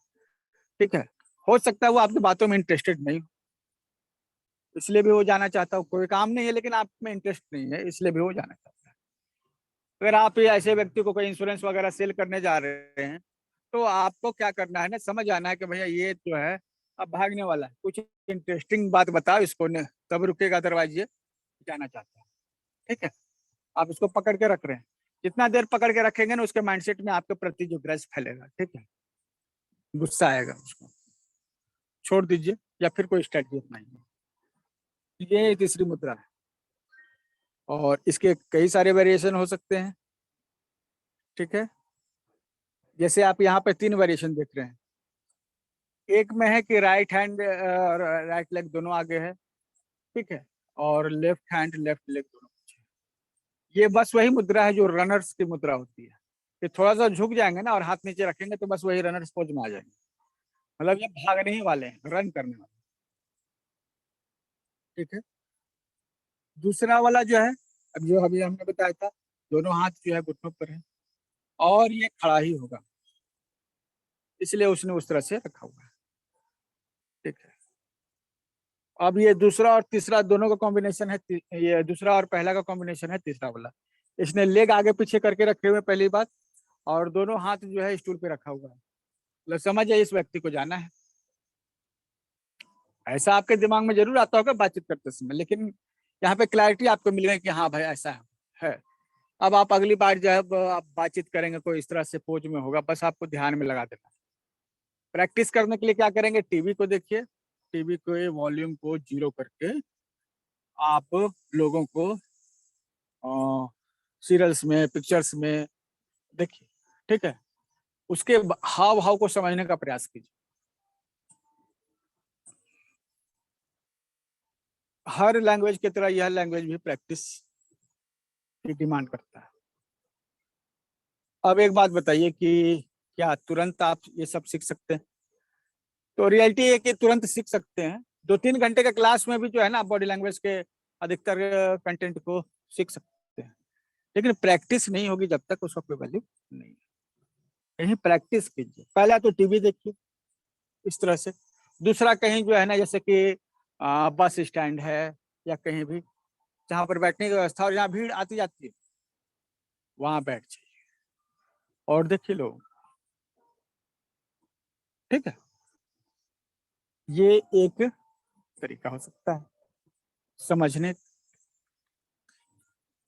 ठीक है। हो सकता है वो आपकी बातों में इंटरेस्टेड नहीं हो, इसलिए भी वो जाना चाहता हो। कोई काम नहीं है लेकिन आप में इंटरेस्ट नहीं है, इसलिए भी वो जाना चाहता है। अगर आप ये ऐसे व्यक्ति को कोई इंश्योरेंस वगैरह सेल करने जा रहे हैं, तो आपको क्या करना है ना, समझ आना है कि भैया ये जो है अब भागने वाला है, कुछ इंटरेस्टिंग बात बताओ इसको ने, तब रुकेगा, अदरवाइज ये जाना चाहता है, ठीक है। आप इसको पकड़ के रख रहे हैं, जितना देर पकड़ के रखेंगे ना उसके माइंडसेट में आपके प्रति जो ग्रज फैलेगा, ठीक है, गुस्सा आएगा, उसको छोड़ दीजिए या फिर कोई स्ट्रेटजी अपनाइए। ये तीसरी मुद्रा है, और इसके कई सारे वेरिएशन हो सकते हैं, ठीक है। जैसे आप यहाँ पे 3 वेरिएशन देख रहे हैं। एक में है कि राइट हैंड राइट लेग दोनों आगे है, ठीक है, और लेफ्ट हैंड लेफ्ट लेग दोनों पीछे। ये बस वही मुद्रा है जो रनर्स की मुद्रा होती है, कि थोड़ा सा झुक जाएंगे ना और हाथ नीचे रखेंगे तो बस वही रनर्स पोज में आ जाएंगे, मतलब ये भागने ही वाले हैं, रन करने वाले, ठीक है। दूसरा वाला जो है, अब जो अभी हमने बताया था, दोनों हाथ जो है घुटनों पर है और ये खड़ा ही होगा, इसलिए उसने उस तरह से रखा हुआ है, ठीक है। अब ये दूसरा और तीसरा दोनों का कॉम्बिनेशन है, ये दूसरा और पहला का कॉम्बिनेशन है तीसरा वाला। इसने लेग आगे पीछे करके रखे हुए पहली बात, और दोनों हाथ जो है स्टूल पे रखा हुआ है, मतलब समझ जाइए इस व्यक्ति को जाना है। ऐसा आपके दिमाग में जरूर आता होगा बातचीत करते समय, लेकिन यहाँ पे क्लैरिटी आपको मिल गई कि हाँ भाई ऐसा है। अब आप अगली बार जब आप बातचीत करेंगे कोई इस तरह से पोज में होगा, बस आपको ध्यान में लगा देना। प्रैक्टिस करने के लिए क्या करेंगे, टीवी को देखिए, टीवी के वॉल्यूम को 0 करके आप लोगों को सीरियल्स में पिक्चर्स में देखिए, ठीक है। उसके हाव भाव को समझने का प्रयास कीजिए। हर लैंग्वेज की तरह यह लैंग्वेज भी प्रैक्टिस की डिमांड करता है। अब एक बात बताइए कि क्या तुरंत आप ये सब सीख सकते हैं? तो रियलिटी है कि तुरंत सीख सकते हैं। 2-3 घंटे के क्लास में भी जो है ना बॉडी लैंग्वेज के अधिकतर कंटेंट को सीख सकते हैं, लेकिन प्रैक्टिस नहीं होगी जब तक उसका कोई वैल्यू नहीं है। कहीं प्रैक्टिस कीजिए, पहला तो टीवी देखिए इस तरह से। दूसरा कहीं जो है ना जैसे कि बस स्टैंड है या कहीं भी जहाँ पर बैठने की व्यवस्था और जहाँ भीड़ आती जाती है वहां बैठ जाइए और देखिए लोग, ठीक है। ये एक तरीका हो सकता है समझने,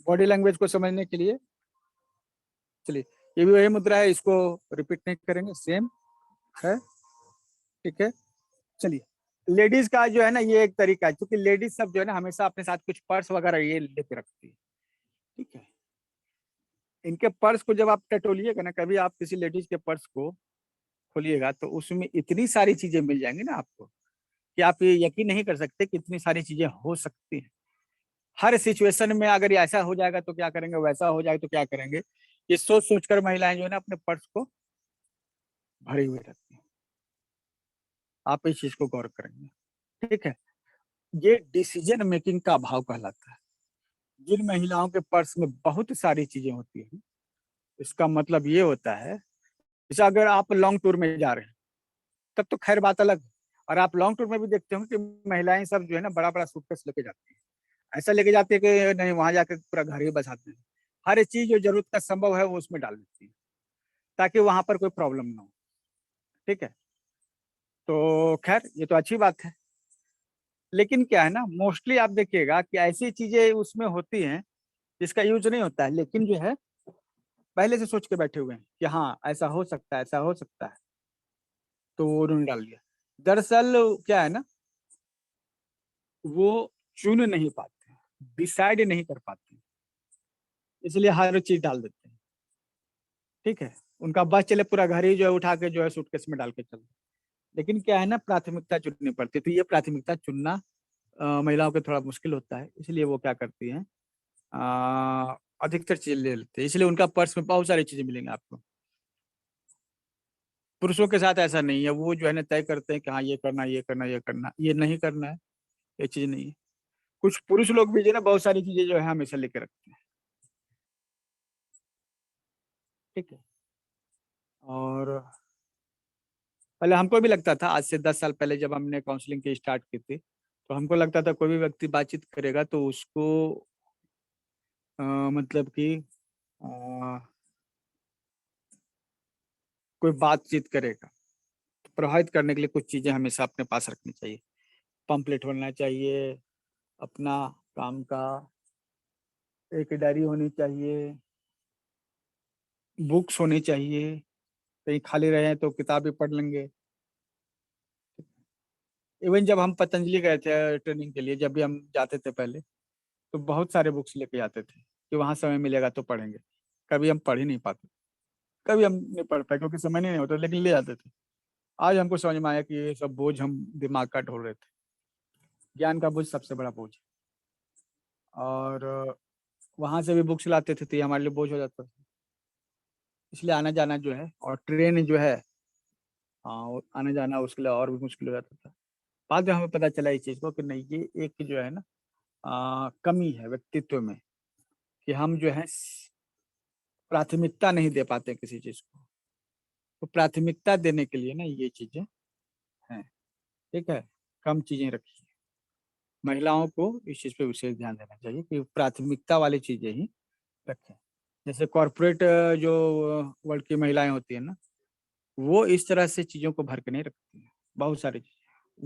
बॉडी लैंग्वेज को समझने के लिए। चलिए, ये भी वही मुद्रा है, इसको रिपीट नहीं करेंगे, सेम है, ठीक है। चलिए, लेडीज का जो है ना ये एक तरीका है, क्योंकि लेडीज सब जो है ना हमेशा अपने साथ कुछ पर्स वगैरह ये लेके रखती है, ठीक है। इनके पर्स को जब आप टटोलिएगा ना, कभी आप किसी लेडीज के पर्स को खोलिएगा तो उसमें इतनी सारी चीजें मिल जाएंगी ना आपको कि आप ये यकीन नहीं कर सकते कि इतनी सारी चीजें हो सकती हैं। हर सिचुएशन में अगर ये ऐसा हो जाएगा तो क्या करेंगे, वैसा हो जाएगा तो क्या करेंगे, ये सोच सोच कर महिलाएं जो है ना अपने पर्स को भरी हुई रहती है। आप इस चीज को गौर करेंगे, ठीक है। ये डिसीजन मेकिंग का अभाव कहलाता है। जिन महिलाओं के पर्स में बहुत सारी चीजें होती हैं, इसका मतलब ये होता है, जैसे अगर आप लॉन्ग टूर में जा रहे हैं तब तो खैर बात अलग है। और आप लॉन्ग टूर में भी देखते होंगे कि महिलाएं सब जो है ना बड़ा बड़ा सूटकेस लेके जाती हैं। ऐसा लेके जाती है कि नहीं, वहां जाकर पूरा घर ही बसाते हैं। हर एक चीज जो जरूरत का संभव है वो उसमें डाल देती है, ताकि वहां पर कोई प्रॉब्लम ना हो, ठीक है। तो खैर ये तो अच्छी बात है। लेकिन क्या है ना, मोस्टली आप देखिएगा कि ऐसी चीजें उसमें होती हैं जिसका यूज नहीं होता है, लेकिन जो है पहले से सोच के बैठे हुए हैं कि हाँ ऐसा हो सकता है, ऐसा हो सकता है, तो वो उन्होंने डाल दिया। दरअसल क्या है ना, वो चुन नहीं पाते, डिसाइड नहीं कर पाते, इसलिए हर चीज डाल देते हैं, ठीक है। उनका बस चले पूरा घर ही जो है उठा के जो है सूटकेस में डाल के चल। लेकिन क्या है ना, प्राथमिकता चुननी पड़ती है, तो ये प्राथमिकता चुनना महिलाओं को थोड़ा मुश्किल होता है, इसलिए वो क्या करती हैं, अधिकतर चीज ले लेते हैं, इसलिए उनका पर्स में बहुत सारी चीजें मिलेंगी आपको। पुरुषों के साथ ऐसा नहीं है, वो जो है ना तय करते हैं कि हाँ ये करना, ये करना, ये करना, ये नहीं करना है, ये चीज नहीं है। कुछ पुरुष लोग भी जो है ना बहुत सारी चीजें जो है हमेशा लेके रखते हैं, ठीक है। और पहले हमको भी लगता था, आज से 10 साल पहले जब हमने काउंसलिंग की स्टार्ट की थी, तो हमको लगता था कोई भी व्यक्ति बातचीत करेगा तो उसको मतलब कि कोई बातचीत करेगा तो प्रभावित करने के लिए कुछ चीजें हमेशा अपने पास रखनी चाहिए। पंपलेट होना चाहिए, अपना काम का एक डायरी होनी चाहिए, बुक्स होनी चाहिए, कहीं खाली रहे तो किताब भी पढ़ लेंगे। इवन जब हम पतंजलि गए थे ट्रेनिंग के लिए, जब भी हम जाते थे पहले, तो बहुत सारे बुक्स लेके जाते थे कि वहां समय मिलेगा तो पढ़ेंगे। कभी हम पढ़ ही नहीं पाते, कभी हम नहीं पढ़ पाए क्योंकि समय नहीं होता, लेकिन ले जाते थे। आज हमको समझ में आया कि ये सब बोझ हम दिमाग का ढोल रहे थे। ज्ञान का बोझ सबसे बड़ा बोझ है। और वहां से भी बुक्स लाते थे तो ये हमारे लिए बोझ हो जाता था। इसलिए आना जाना जो है, और ट्रेन जो है, हाँ वो आना जाना उसके लिए और भी मुश्किल हो जाता था। बाद में हमें पता चला इस चीज को कि नहीं, ये एक जो है ना कमी है व्यक्तित्व में, कि हम जो है प्राथमिकता नहीं दे पाते किसी चीज को। तो प्राथमिकता देने के लिए ना ये चीजें हैं, ठीक है। कम चीजें रखिए, महिलाओं को इस चीज पे विशेष ध्यान देना चाहिए कि प्राथमिकता वाली चीजें ही रखें। जैसे कॉरपोरेट जो वर्ल्ड की महिलाएं होती है ना, वो इस तरह से चीजों को भर के नहीं रखती है। बहुत सारी चीजें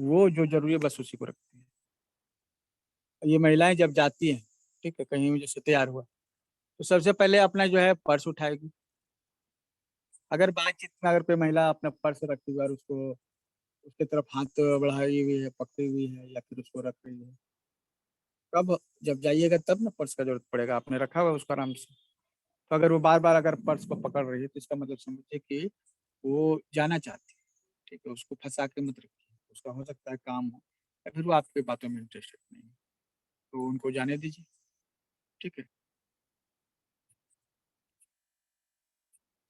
वो जो जरूरी है बस उसी को रखती है। ये महिलाएं जब जाती हैं, ठीक है, कहीं जैसे तैयार हुआ, तो सबसे पहले अपना जो है पर्स उठाएगी। अगर बातचीत में अगर कोई महिला अपना पर्स रखती हुई और उसको उसके तरफ हाथ बढ़ाई हुई है, पकड़ी हुई है, या फिर उसको रख रही है, कब जब जाइएगा तब ना पर्स का जरूरत पड़ेगा, आपने रखा हुआ है उसको आराम से। तो अगर वो बार बार अगर पर्स को पकड़ रही है तो इसका मतलब समझिए कि वो जाना चाहती है, ठीक है। उसको फंसा के मत रखिए, उसका हो सकता है काम हो, या फिर वो आपकी बातों में इंटरेस्टेड नहीं है, तो उनको जाने दीजिए, ठीक है।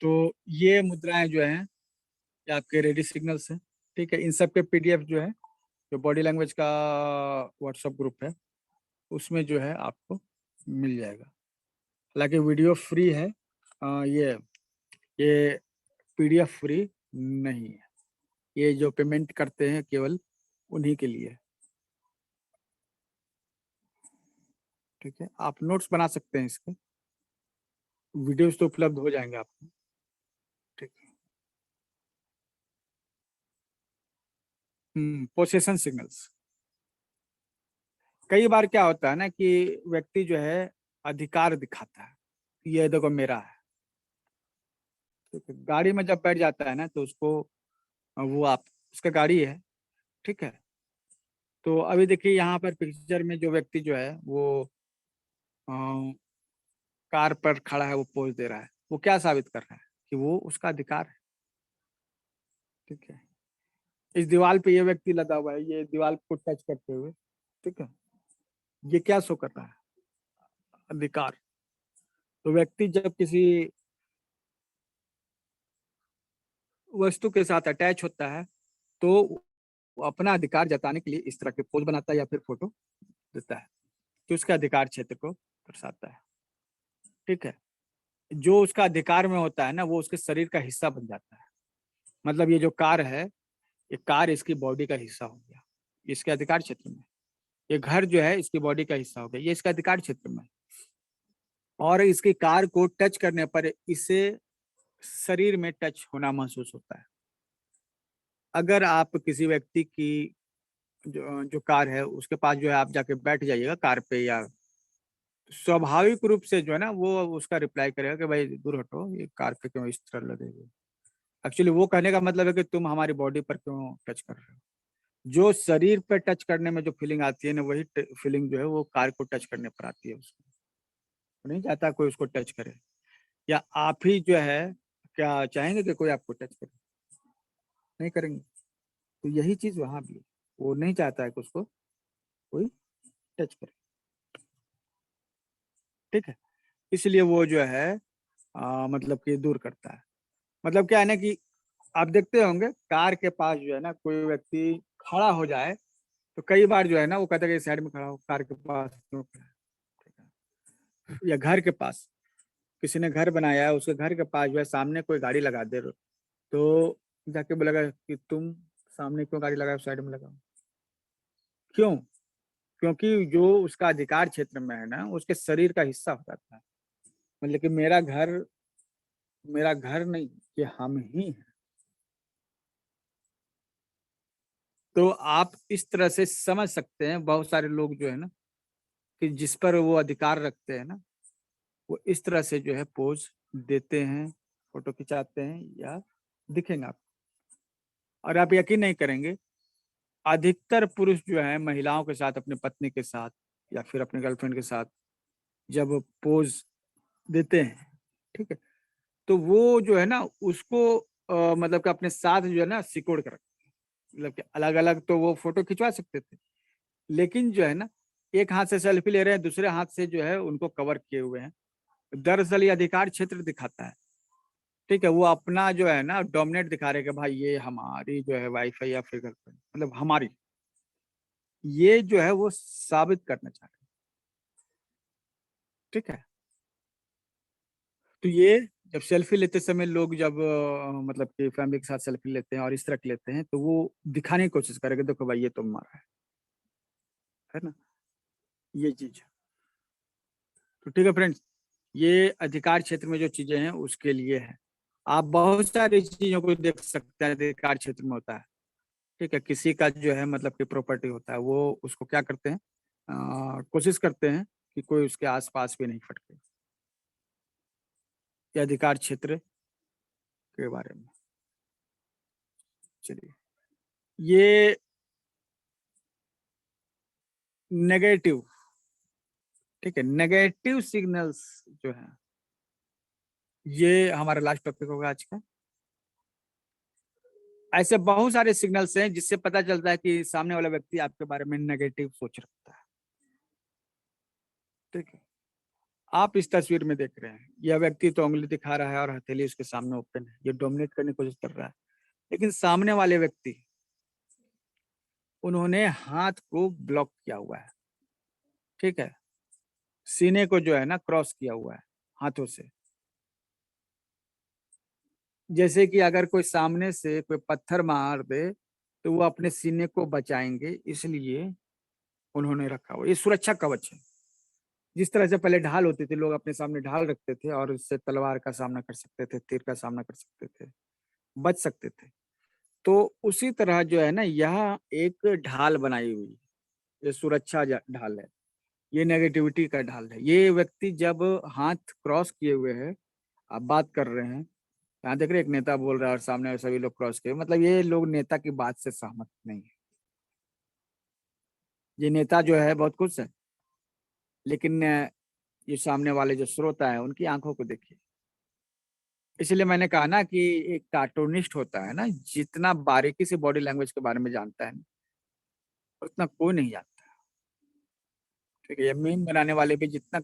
तो ये मुद्राएं जो हैं, ये आपके रेडी सिग्नल्स हैं, ठीक है। इन सब के पीडीएफ जो है, जो बॉडी लैंग्वेज का व्हाट्सएप ग्रुप है, उसमें जो है आपको मिल जाएगा। हालांकि वीडियो फ्री है, ये पीडीएफ फ्री नहीं है। ये जो पेमेंट करते हैं केवल उन्हीं के लिए, ठीक है। आप नोट्स बना सकते हैं इसके, वीडियोस तो उपलब्ध हो जाएंगे आपको, ठीक है। पोसेशन सिग्नल्स, कई बार क्या होता है ना कि व्यक्ति जो है अधिकार दिखाता है, ये देखो मेरा है, ठीक है। गाड़ी में जब बैठ जाता है ना तो उसको वो आप उसका गाड़ी है, ठीक है। तो अभी देखिए यहाँ पर पिक्चर में जो व्यक्ति जो है वो अ, कार पर खड़ा है, वो पोज दे रहा है, वो क्या साबित कर रहा है कि वो उसका अधिकार है, ठीक है। इस दीवार पे ये व्यक्ति लगा हुआ है, ये दीवार को टच करते हुए, ठीक है, ये क्या शो कर रहा है, अधिकार। तो व्यक्ति जब किसी वस्तु के साथ अटैच होता है तो वो अपना अधिकार जताने के लिए इस तरह के पोज बनाता है या फिर फोटो देता है, तो उसके अधिकार क्षेत्र को दर्शाता है। ठीक है, जो उसका अधिकार में होता है ना, वो उसके शरीर का हिस्सा बन जाता है। मतलब ये जो कार है, ये कार इसकी बॉडी का हिस्सा हो गया, इसके अधिकार क्षेत्र में। ये घर जो है इसकी बॉडी का हिस्सा हो गया, ये इसका अधिकार क्षेत्र में। और इसकी कार को टच करने पर इसे शरीर में टच होना महसूस होता है। अगर आप किसी व्यक्ति की जो कार है उसके पास जो है आप जाके बैठ जाइएगा कार पे, या स्वाभाविक रूप से जो है ना वो उसका रिप्लाई करेगा कि भाई दूर हटो, ये कार पे क्यों इस तरह लगेगी। एक्चुअली वो कहने का मतलब है कि तुम हमारी बॉडी पर क्यों टच कर रहे हो। जो शरीर पे टच करने में जो फीलिंग आती है ना, वही फीलिंग जो है वो कार को टच करने पर आती है। उसको नहीं चाहता कोई उसको टच करे, या आप ही जो है क्या चाहेंगे कि कोई आपको टच करे? नहीं करेंगे। तो यही चीज वहां भी है, वो नहीं चाहता है कि उसको कोई टच करे। ठीक है, इसलिए वो जो है मतलब कि दूर करता है। मतलब क्या है ना कि आप देखते होंगे कार के पास जो है ना कोई व्यक्ति खड़ा हो जाए तो कई बार जो है ना वो कहता है कि साइड में खड़ा हो, कार के पास क्यों खड़ा है? ठीक है? या घर के पास किसी ने घर बनाया है, उसके घर के पास जो है सामने कोई गाड़ी लगा दे तो जाके बोलेगा कि तुम सामने क्यों गाड़ी लगाओ, साइड में लगाओ। क्यों? क्योंकि जो उसका अधिकार क्षेत्र में है ना, उसके शरीर का हिस्सा हो जाता है। मतलब कि मेरा घर नहीं, ये हम ही हैं। तो आप इस तरह से समझ सकते हैं, बहुत सारे लोग जो है ना कि जिस पर वो अधिकार रखते हैं ना, वो इस तरह से जो है पोज देते हैं, फोटो खिंचाते हैं, या दिखेंगे आप। और आप यकीन नहीं करेंगे, अधिकतर पुरुष जो है महिलाओं के साथ, अपनी पत्नी के साथ या फिर अपने गर्लफ्रेंड के साथ जब पोज देते हैं, ठीक है, तो वो जो है ना उसको मतलब कि अपने साथ जो है ना सिकोड़ कर रखते हैं। मतलब कि अलग अलग तो वो फोटो खिंचवा सकते थे, लेकिन जो है ना एक हाथ से सेल्फी ले रहे हैं, दूसरे हाथ से जो है उनको कवर किए हुए हैं। दरअसल ये अधिकार क्षेत्र दिखाता है। ठीक है, वो अपना जो है ना डोमिनेट दिखा रहे हैं कि भाई ये हमारी जो है वाइफ है या फिर गर्लफ्रेंड, मतलब हमारी, ये जो है वो साबित करना चाह रहे हैं। ठीक है, तो ये जब सेल्फी लेते समय लोग जब मतलब कि फैमिली के साथ सेल्फी लेते हैं और इस तरह के लेते हैं, तो वो दिखाने की कोशिश करेंगे, देखो भाई ये तो हमारा है ना, ये चीज। तो ठीक है फ्रेंड्स, ये अधिकार क्षेत्र में जो चीजें हैं उसके लिए है। आप बहुत सारी चीजों को देख सकते हैं अधिकार क्षेत्र में होता है। ठीक है, किसी का जो है मतलब कि प्रॉपर्टी होता है, वो उसको क्या करते हैं, कोशिश करते हैं कि कोई उसके आसपास भी नहीं फटके। ये अधिकार क्षेत्र के बारे में। चलिए, ये नेगेटिव, ठीक है, नेगेटिव सिग्नल्स जो है, ये हमारा लास्ट टॉपिक होगा आज का। ऐसे बहुत सारे सिग्नल्स हैं जिससे पता चलता है कि सामने वाला व्यक्ति आपके बारे में नेगेटिव सोच रखता है। ठीक है, आप इस तस्वीर में देख रहे हैं, यह व्यक्ति तो उंगली दिखा रहा है और हथेली उसके सामने ओपन है, ये डोमिनेट करने की कोशिश कर रहा है। लेकिन सामने वाले व्यक्ति, उन्होंने हाथ को ब्लॉक किया हुआ है। ठीक है, सीने को जो है ना क्रॉस किया हुआ है हाथों से। जैसे कि अगर कोई सामने से कोई पत्थर मार दे तो वो अपने सीने को बचाएंगे, इसलिए उन्होंने रखा हुआ, ये सुरक्षा कवच है। जिस तरह से पहले ढाल होती थी, लोग अपने सामने ढाल रखते थे और उससे तलवार का सामना कर सकते थे, तीर का सामना कर सकते थे, बच सकते थे। तो उसी तरह जो है ना यह एक ढाल बनाई हुई है, ये सुरक्षा ढाल है, ये नेगेटिविटी का ढाल है। ये व्यक्ति जब हाथ क्रॉस किए हुए है, आप बात कर रहे हैं, यहाँ देख रहे हैं, एक नेता बोल रहा है और सामने सभी लोग क्रॉस किए, मतलब ये लोग नेता की बात से सहमत नहीं है। ये नेता जो है बहुत खुश है, लेकिन ये सामने वाले जो श्रोता है उनकी आंखों को देखिए। इसलिए मैंने कहा ना कि एक कार्टूनिस्ट होता है ना, जितना बारीकी से बॉडी लैंग्वेज के बारे में जानता है ना, उतना कोई नहीं जानता। ठीक है, ये मीम बनाने वाले भी जितना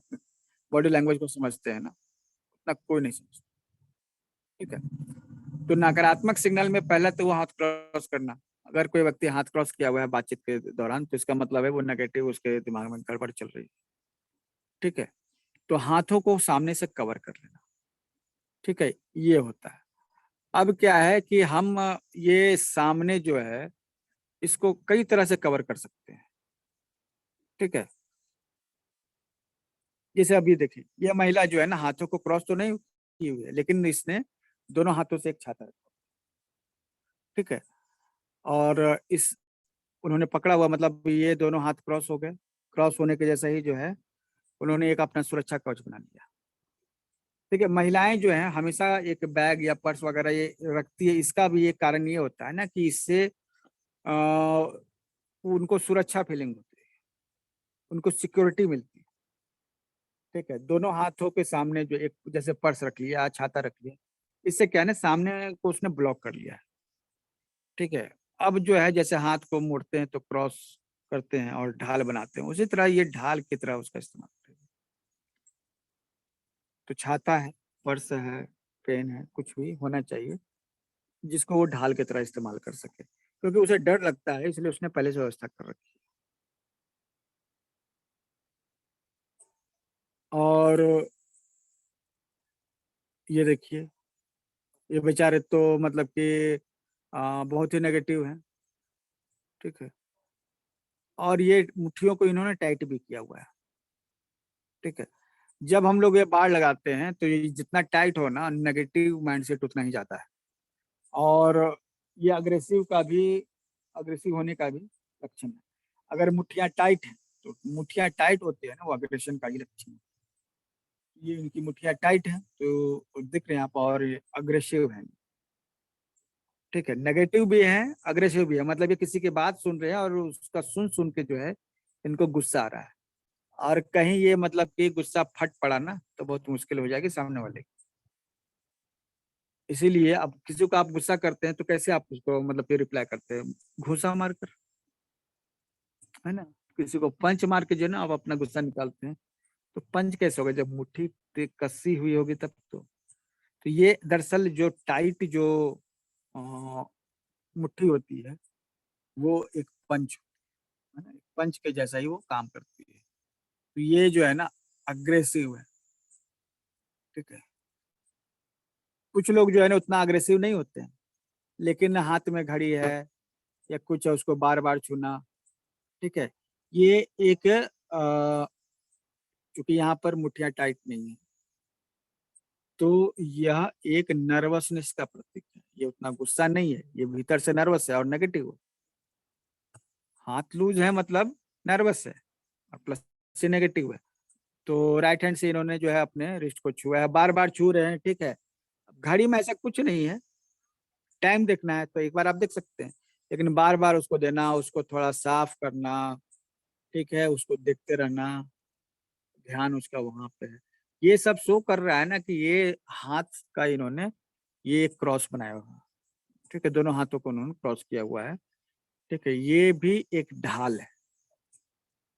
बॉडी लैंग्वेज को समझते हैं ना, उतना कोई नहीं समझता। ठीक है, तो नकारात्मक सिग्नल में पहला तो वो हाथ क्रॉस करना, अगर कोई व्यक्ति हाथ क्रॉस किया हुआ है बातचीत के दौरान तो इसका मतलब है वो नेगेटिव उसके दिमाग में गड़बड़ चल रही है। ठीक है, तो हाथों को सामने से कवर कर लेना। ठीक है, ये होता है। अब क्या है कि हम ये सामने जो है इसको कई तरह से कवर कर सकते हैं। ठीक है, जैसे अभी देखिए ये महिला जो है ना हाथों को क्रॉस तो नहीं की हुई है, लेकिन इसने दोनों हाथों से एक छाता रखा। ठीक है, और इस उन्होंने पकड़ा हुआ, मतलब ये दोनों हाथ क्रॉस हो गए। क्रॉस होने के जैसा ही जो है उन्होंने एक अपना सुरक्षा कवच बना लिया। ठीक है, महिलाएं जो हैं हमेशा एक बैग या पर्स वगैरह ये रखती है, इसका भी एक कारण ये होता है ना कि इससे अ, उनको सुरक्षा फीलिंग होती है, उनको सिक्योरिटी मिलती है। ठीक है, दोनों हाथों के सामने जो एक जैसे पर्स रख लिया, छाता रख लिया, इससे क्या है ना सामने को उसने ब्लॉक कर लिया है। ठीक है, अब जो है जैसे हाथ को मोड़ते हैं तो क्रॉस करते हैं और ढाल बनाते हैं, उसी तरह ये ढाल की तरह उसका इस्तेमाल करते हैं। तो छाता है, पर्स है, पेन है, कुछ भी होना चाहिए जिसको वो ढाल की तरह इस्तेमाल कर सके, क्योंकि उसे डर लगता है इसलिए उसने पहले से व्यवस्था कर रखी है। और ये देखिए ये बेचारे तो मतलब कि बहुत ही नेगेटिव है। ठीक है, और ये मुट्ठियों को इन्होंने टाइट भी किया हुआ है। ठीक है, जब हम लोग ये बाड़ लगाते हैं तो ये जितना टाइट हो ना नेगेटिव माइंडसेट उतना ही जाता है। और ये अग्रेसिव होने का भी लक्षण है। अगर मुट्ठियां टाइट हैं तो मुट्ठियां टाइट होती है ना वो अग्रेशन का ही लक्षण है। ये इनकी मुट्ठियां टाइट हैं तो दिख रहे हैं आप, और अग्रेसिव हैं। ठीक है, नेगेटिव भी है, अग्रेसिव भी है, मतलब ये किसी की बात सुन रहे हैं और उसका सुन सुन के जो है इनको गुस्सा आ रहा है। और कहीं ये मतलब कि गुस्सा फट पड़ा ना तो बहुत मुश्किल हो जाएगी सामने वाले की। इसीलिए अब किसी को आप गुस्सा करते हैं तो कैसे आप उसको मतलब कि रिप्लाई करते हैं, घूंसा मारकर, है ना। किसी को पंच मार के जो है ना आप अपना गुस्सा निकालते हैं, तो पंच कैसे होगा जब मुट्ठी कसी हुई होगी तब तो ये दरअसल जो टाइट जो अ, मुट्ठी होती है वो एक पंच है ना, पंच के जैसा ही वो काम करती है। तो ये जो है ना अग्रेसिव है। ठीक है, कुछ लोग जो है ना उतना अग्रेसिव नहीं होते हैं, लेकिन हाथ में घड़ी है या कुछ है उसको बार बार छूना। ठीक है, ये एक चूंकि यहाँ पर मुठ्ठियां टाइट नहीं है तो यह एक नर्वसनेस का प्रतीक है, ये उतना गुस्सा नहीं है, ये भीतर से नर्वस है और नेगेटिव है। हाथ लूज है मतलब नर्वस है और प्लस से नेगेटिव है। तो राइट हैंड से इन्होंने जो है अपने रिस्ट को छुआ है, बार बार छू रहे हैं। ठीक है, घड़ी में ऐसा कुछ नहीं है, टाइम देखना है तो एक बार आप देख सकते हैं, लेकिन बार बार उसको देना, उसको थोड़ा साफ करना, ठीक है, उसको देखते रहना, ध्यान उसका वहां पे है, ये सब शो कर रहा है ना कि ये हाथ का इन्होंने ये एक क्रॉस बनाया हुआ है। ठीक है, दोनों हाथों को उन्होंने क्रॉस किया हुआ है। ठीक है, ये भी एक ढाल है।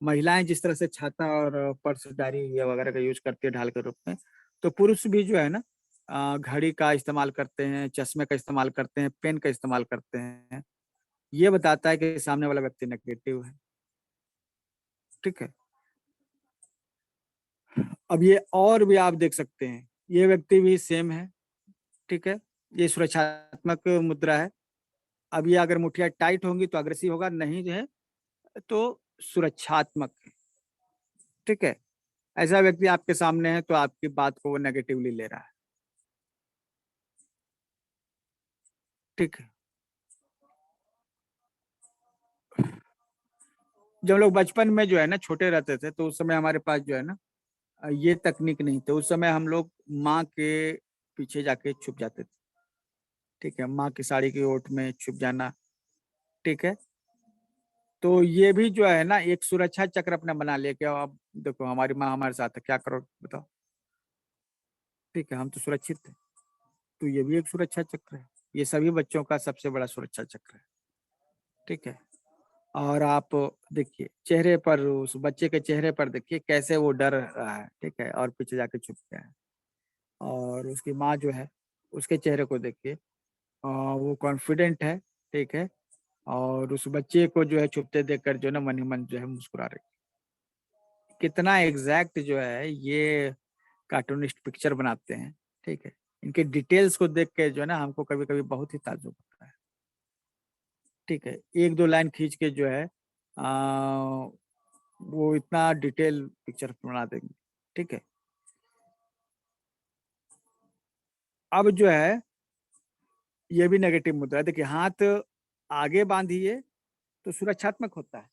महिलाएं जिस तरह से छाता और पर्स डायरी या वगैरह का यूज करती है ढाल के रूप में, तो पुरुष भी जो है ना घड़ी का इस्तेमाल करते हैं, चश्मे का इस्तेमाल करते हैं, पेन का इस्तेमाल करते हैं। ये बताता है कि सामने वाला व्यक्ति नेगेटिव है। ठीक है, अब ये और भी आप देख सकते हैं, ये व्यक्ति भी सेम है। ठीक है, ये सुरक्षात्मक मुद्रा है। अब ये अगर मुठ्ठियां टाइट होंगी तो अग्रेसिव होगा, नहीं जो है तो सुरक्षात्मक है। ठीक है, ऐसा व्यक्ति आपके सामने है तो आपकी बात को वो नेगेटिवली ले रहा है। ठीक है, जब लोग बचपन में जो है ना छोटे रहते थे तो उस समय हमारे पास जो है ना ये तकनीक नहीं थे, उस समय हम लोग माँ के पीछे जाके छुप जाते थे। ठीक है, माँ की साड़ी की ओट में छुप जाना। ठीक है, तो ये भी जो है ना एक सुरक्षा चक्र अपना बना लिया कि अब देखो हमारी माँ हमारे साथ है, क्या करो बताओ। ठीक है, हम तो सुरक्षित थे। तो ये भी एक सुरक्षा चक्र है, ये सभी बच्चों का सबसे बड़ा सुरक्षा चक्र है। ठीक है, और आप देखिए चेहरे पर, उस बच्चे के चेहरे पर देखिए कैसे वो डर रहा है। ठीक है, और पीछे जाके छुप गया है। और उसकी माँ जो है उसके चेहरे को देखिए, वो कॉन्फिडेंट है, ठीक है, और उस बच्चे को जो है छुपते देखकर जो है ना मन ही मन जो है मुस्कुरा रही। कितना एग्जैक्ट जो है ये कार्टूनिस्ट पिक्चर बनाते हैं, ठीक है। इनके डिटेल्स को देख के जो है ना हमको कभी कभी बहुत ही ताज्जुब होता है, ठीक है। एक दो लाइन खींच के जो है वो इतना डिटेल पिक्चर बना देंगे, ठीक है। अब जो है ये भी नेगेटिव मुद्दा है। देखिए, हाथ आगे बांधिए तो सुरक्षात्मक होता है,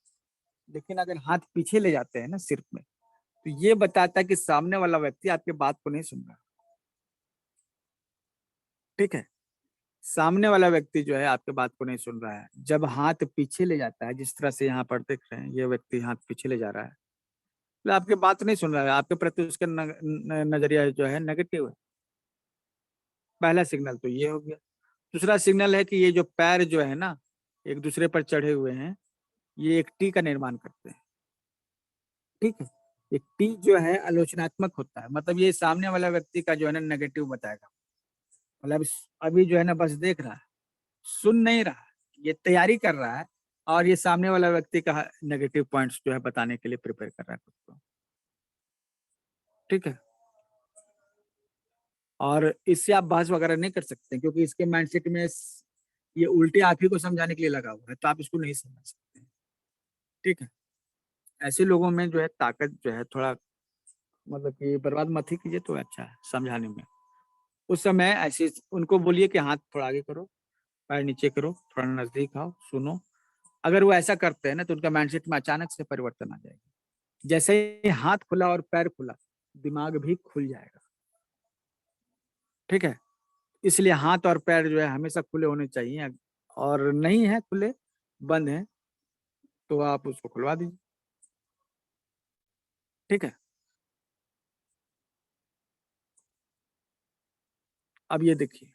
लेकिन अगर हाथ पीछे ले जाते हैं ना सिर में, तो ये बताता है कि सामने वाला व्यक्ति आपके बात को नहीं सुन रहा, ठीक है। सामने वाला व्यक्ति जो है आपके बात को नहीं सुन रहा है। जब हाथ पीछे ले जाता है, जिस तरह से यहाँ पर देख रहे हैं, ये व्यक्ति हाथ पीछे ले जा रहा है, तो आपकी बात नहीं सुन रहा है, आपके प्रति उसका नजरिया जो है नेगेटिव है। पहला सिग्नल तो ये हो गया। दूसरा सिग्नल है कि ये जो पैर जो है ना एक दूसरे पर चढ़े हुए हैं, ये एक टी का निर्माण करते हैं, ठीक है। एक टी जो है आलोचनात्मक होता है, मतलब ये सामने वाला व्यक्ति का जो है ना नेगेटिव बताएगा। मतलब अभी जो है ना बस देख रहा है, सुन नहीं रहा है, ये तैयारी कर रहा है, और ये सामने वाला व्यक्ति का नेगेटिव पॉइंट्स जो है बताने के लिए प्रिपेयर कर रहा है खुद को, ठीक है। और इससे आप बहस वगैरह नहीं कर सकते, क्योंकि इसके माइंडसेट में ये उल्टे आप ही को समझाने के लिए लगा हुआ है, तो आप इसको नहीं समझ सकते, ठीक है। ऐसे लोगों में जो है ताकत जो है थोड़ा, मतलब कि बर्बाद मत ही कीजिए तो अच्छा है समझाने में। उस समय ऐसे उनको बोलिए कि हाथ थोड़ा आगे करो, पैर नीचे करो, थोड़ा नजदीक आओ, सुनो। अगर वो ऐसा करते हैं ना तो उनका माइंडसेट में अचानक से परिवर्तन आ जाएगा। जैसे ही हाथ खुला और पैर खुला, दिमाग भी खुल जाएगा, ठीक है। इसलिए हाथ और पैर जो है हमेशा खुले होने चाहिए, और नहीं है खुले, बंद है, तो आप उसको खुलवा दीजिए, ठीक है। अब ये देखिए,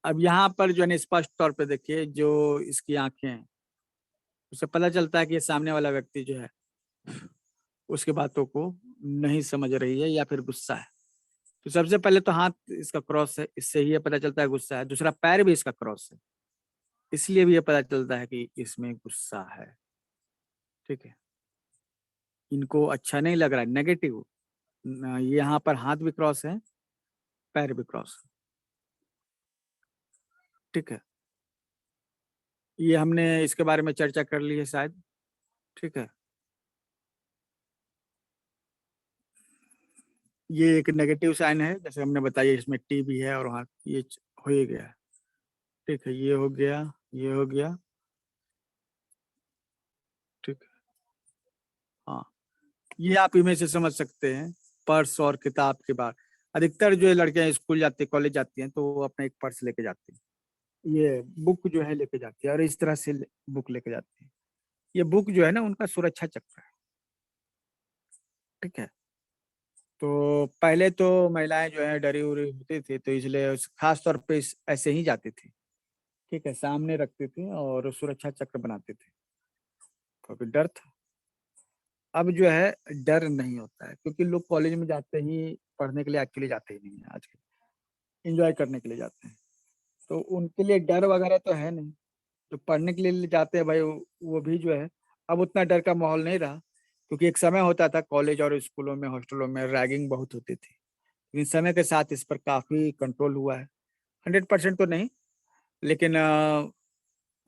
अब यहाँ पर जो है स्पष्ट तौर पे देखिए जो इसकी आंखें हैं, उससे पता चलता है कि ये सामने वाला व्यक्ति जो है उसके बातों को नहीं समझ रही है या फिर गुस्सा है। तो सबसे पहले तो हाथ इसका क्रॉस है, इससे ही ये पता चलता है गुस्सा है। दूसरा, पैर भी इसका क्रॉस है, इसलिए भी ये पता चलता है कि इसमें गुस्सा है, ठीक है। इनको अच्छा नहीं लग रहा है, नेगेटिव। यहाँ पर हाथ भी क्रॉस है, पैर भी क्रॉस है, ठीक है। ये हमने इसके बारे में चर्चा कर ली है शायद, ठीक है। ये एक नेगेटिव साइन है, जैसे हमने बताया, इसमें टी भी है और वहाँ ये हो ही गया है, ठीक है। ये हो गया, ये हो गया, ठीक है। हाँ, ये आप इमेज से समझ सकते हैं। पर्स और किताब के बाद अधिकतर जो है लड़कियां स्कूल जाती है, कॉलेज जाती हैं, तो वो अपना एक पर्स लेके जाती है, ये बुक जो है लेके जाती है, और इस तरह से बुक लेके जाती है। ये बुक जो है ना उनका सुरक्षा चक्र है, ठीक है। तो पहले तो महिलाएं जो है डरी उरी होती थी, तो इसलिए खास तौर पे ऐसे ही जाती थी, ठीक है, सामने रखती थी और सुरक्षा चक्र बनाती थी, क्योंकि डर था। अब जो है डर नहीं होता है, क्योंकि लोग कॉलेज में जाते ही पढ़ने के लिए एक्चुअली जाते ही नहीं है आजकल, एंजॉय करने के लिए जाते हैं। तो उनके लिए डर वगैरह तो है नहीं। जो पढ़ने के लिए जाते हैं भाई, वो भी जो है अब उतना डर का माहौल नहीं रहा, क्योंकि एक समय होता था कॉलेज और स्कूलों में, हॉस्टलों में रैगिंग बहुत होती थी। लेकिन समय के साथ इस पर काफी कंट्रोल हुआ है। 100% तो नहीं, लेकिन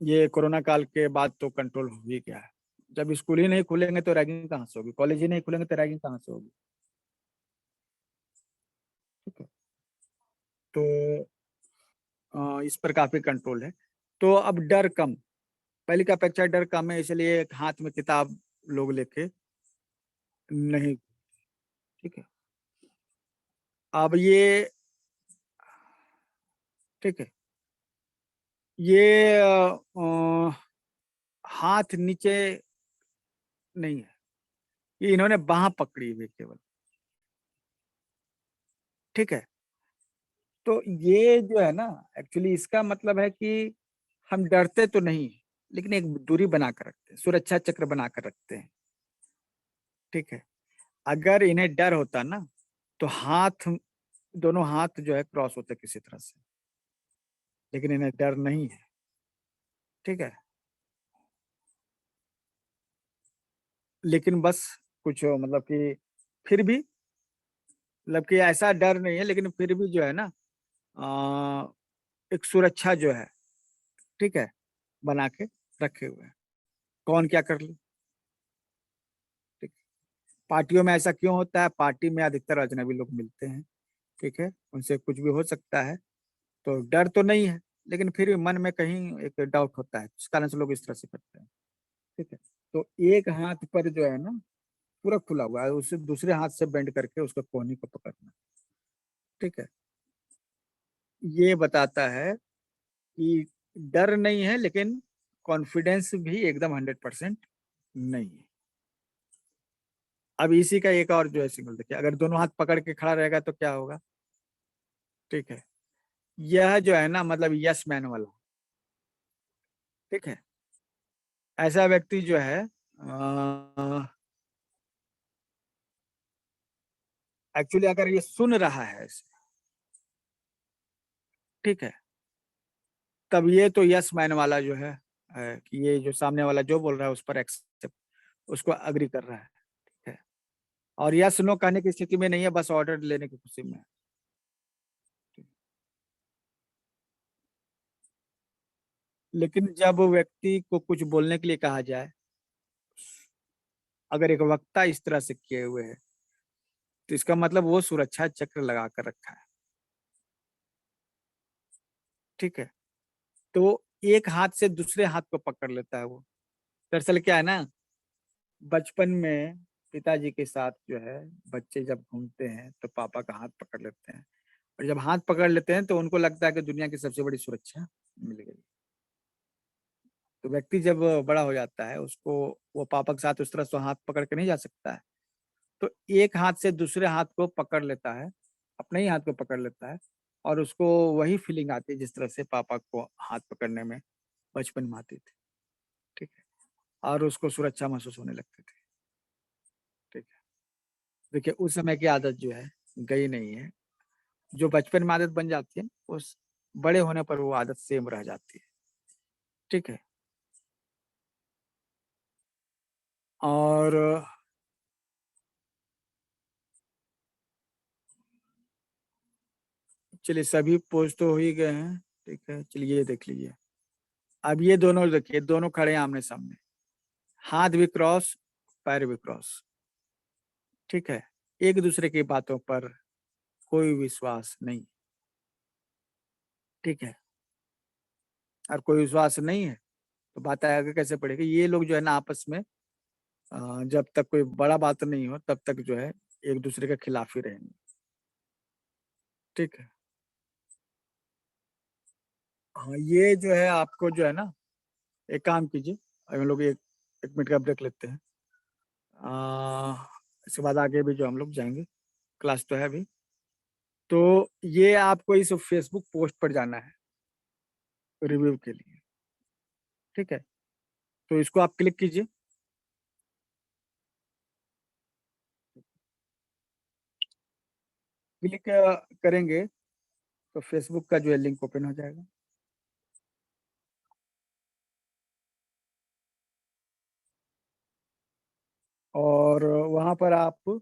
ये कोरोना काल के बाद तो कंट्रोल हो ही गया है। जब स्कूल ही नहीं खुलेंगे तो रैगिंग कहाँ से होगी, कॉलेज ही नहीं खुलेंगे तो रैगिंग कहाँ से होगी, ठीक है। तो इस पर काफी कंट्रोल है। तो अब डर कम, पहले की अपेक्षा डर कम है, इसलिए एक हाथ में किताब लोग लेके नहीं, ठीक है। अब ये, ठीक है, ये हाथ नीचे नहीं है, ये इन्होंने बाह पकड़ी हुई केवल, ठीक है। तो ये जो है ना एक्चुअली इसका मतलब है कि हम डरते तो नहीं है, लेकिन एक दूरी बना कर रखते हैं, सुरक्षा चक्र बना कर रखते हैं, ठीक है। अगर इन्हें डर होता ना तो हाथ दोनों हाथ जो है क्रॉस होते किसी तरह से, लेकिन इन्हें डर नहीं है। ठीक है, लेकिन बस कुछ मतलब कि फिर भी, मतलब कि ऐसा डर नहीं है, लेकिन फिर भी जो है ना, आ, एक सुरक्षा जो है, ठीक है, बना के रखे हुए हैं। कौन क्या कर ले। ठीक। पार्टियों में ऐसा क्यों होता है? पार्टी में अधिकतर अजनबी लोग मिलते हैं, ठीक है, उनसे कुछ भी हो सकता है। तो डर तो नहीं है, लेकिन फिर भी मन में कहीं एक डाउट होता है, इस कारण से लोग इस तरह से करते हैं। ठीक है, तो एक हाथ पर जो है ना पूरा खुला हुआ है, उसे दूसरे हाथ से बेंड करके उसको कोहनी को पकड़ना। ठीक है, ये बताता है कि डर नहीं है, लेकिन कॉन्फिडेंस भी एकदम 100% नहीं है। अब इसी का एक और जो है सिंबल देखिए, अगर दोनों हाथ पकड़ के खड़ा रहेगा तो क्या होगा? ठीक है, यह जो है ना मतलब यस मैन वाला। ठीक है, ऐसा व्यक्ति जो है एक्चुअली अगर ये सुन रहा है इसे, ठीक है, तब ये तो यस मैन वाला जो है कि ये जो सामने वाला जो बोल रहा है उस पर एक्सेप्ट, उसको अग्री कर रहा है। ठीक है, और यस नो कहने की स्थिति में नहीं है, बस ऑर्डर लेने की खुशी में है। लेकिन जब व्यक्ति को कुछ बोलने के लिए कहा जाए, अगर एक वक्ता इस तरह से किए हुए है, तो इसका मतलब वो सुरक्षा चक्र लगा कर रखा है। ठीक है, तो एक हाथ से दूसरे हाथ को पकड़ लेता है वो। दरअसल क्या है ना, बचपन में पिताजी के साथ जो है बच्चे जब घूमते हैं तो पापा का हाथ पकड़ लेते हैं, और जब हाथ पकड़ लेते हैं तो उनको लगता है कि दुनिया की सबसे बड़ी सुरक्षा मिल गई। तो व्यक्ति जब बड़ा हो जाता है, उसको वो पापा के साथ उस तरह से हाथ पकड़ के नहीं जा सकता है, तो एक हाथ से दूसरे हाथ को पकड़ लेता है, अपने ही हाथ को पकड़ लेता है, और उसको वही फीलिंग आती है जिस तरह से पापा को हाथ पकड़ने में बचपन में आती थी। ठीक है, और उसको सुरक्षा महसूस होने लगती थी। ठीक है, देखिए उस समय की आदत जो है गई नहीं है। जो बचपन में आदत बन जाती है, उस बड़े होने पर वो आदत सेम रह जाती है। ठीक है, और चलिए सभी पोज तो हो ही गए हैं। ठीक है, चलिए ये देख लीजिए। अब ये दोनों देखिए, दोनों खड़े हैं आमने सामने, हाथ भी क्रॉस, पैर भी क्रॉस। ठीक है, एक दूसरे की बातों पर कोई विश्वास नहीं। ठीक है, और कोई विश्वास नहीं है तो बात आगे कैसे पड़ेगी? ये लोग जो है ना आपस में जब तक कोई बड़ा बात नहीं हो तब तक जो है एक दूसरे के खिलाफ ही रहेंगे। ठीक है, हाँ ये जो है आपको जो है ना, एक काम कीजिए, हम लोग एक मिनट का ब्रेक लेते हैं। इसके बाद आगे भी जो हम लोग जाएंगे, क्लास तो है अभी। तो ये आपको इस फेसबुक पोस्ट पर जाना है रिव्यू के लिए। ठीक है, तो इसको आप क्लिक कीजिए। क्लिक करेंगे तो फेसबुक का जो है लिंक ओपन हो जाएगा। और वहां पर आप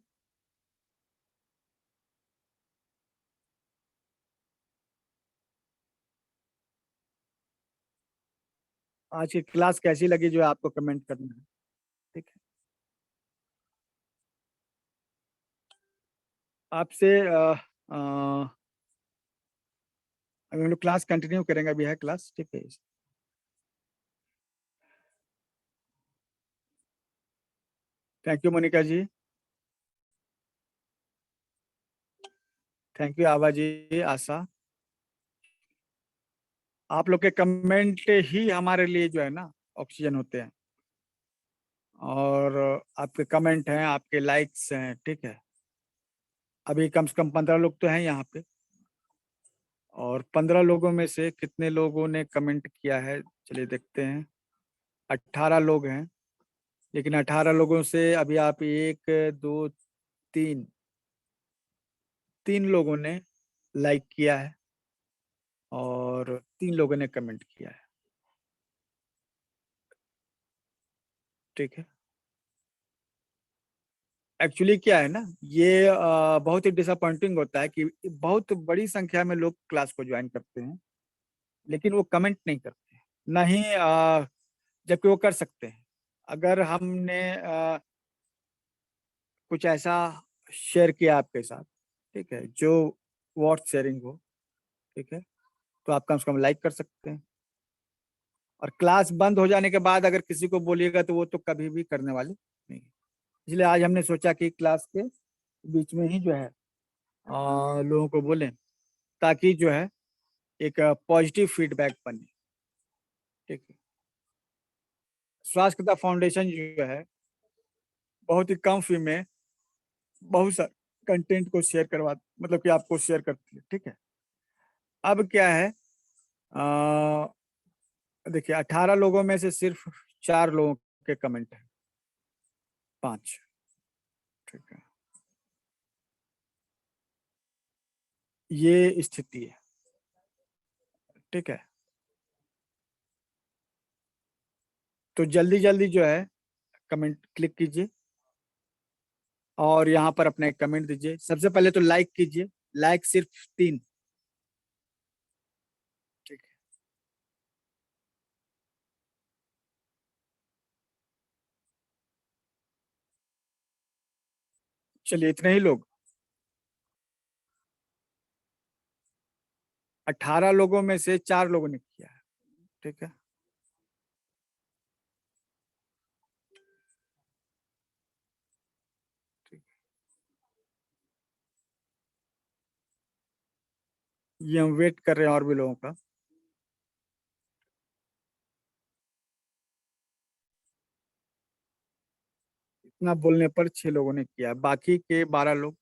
आज की क्लास कैसी लगी जो है आपको कमेंट करना है। ठीक है, आपसे अभी हम लोग क्लास कंटिन्यू करेंगे, अभी है क्लास। ठीक है, thank you Monica ji, thank you Abha ji, Asha. आप लोग के कमेंट ही हमारे लिए जो है ना ऑक्सीजन होते हैं, और आपके कमेंट हैं, आपके लाइक्स हैं। ठीक है, अभी कम से कम 15 लोग तो हैं यहाँ पे, और 15 लोगों में से कितने लोगों ने कमेंट किया है चलिए देखते हैं। 18 लोग हैं, लेकिन 18 लोगों से अभी आप एक दो तीन, तीन लोगों ने लाइक किया है और 3 लोगों ने कमेंट किया है। ठीक है, एक्चुअली क्या है ना, ये बहुत ही डिसअपॉइंटिंग होता है कि बहुत बड़ी संख्या में लोग क्लास को ज्वाइन करते हैं लेकिन वो कमेंट नहीं करते, नहीं जबकि वो कर सकते हैं। अगर हमने कुछ ऐसा शेयर किया आपके साथ, ठीक है, जो वर्थ शेयरिंग हो, ठीक है, तो आप कम से कम लाइक कर सकते हैं। और क्लास बंद हो जाने के बाद अगर किसी को बोलिएगा तो वो तो कभी भी करने वाले नहीं है। इसलिए आज हमने सोचा कि क्लास के बीच में ही जो है लोगों को बोलें, ताकि जो है एक पॉजिटिव फीडबैक बने। ठीक है, स्वास्थ्यकर्ता फाउंडेशन जो है बहुत ही कम फी में बहुत सा कंटेंट को शेयर करवा, मतलब कि आपको शेयर करती है। ठीक है, अब क्या है, देखिए 18 लोगों में से सिर्फ 4 लोगों के कमेंट है, 5। ठीक है, ये स्थिति है। ठीक है, तो जल्दी जल्दी जो है कमेंट क्लिक कीजिए और यहाँ पर अपना एक कमेंट दीजिए। सबसे पहले तो लाइक कीजिए, लाइक सिर्फ 3। ठीक है, चलिए इतने ही लोग, 18 लोगों में से 4 लोगों ने किया है। ठीक है, ठीक है, ये हम वेट कर रहे हैं और भी लोगों का। इतना बोलने पर 6 लोगों ने किया, बाकी के 12 लोग।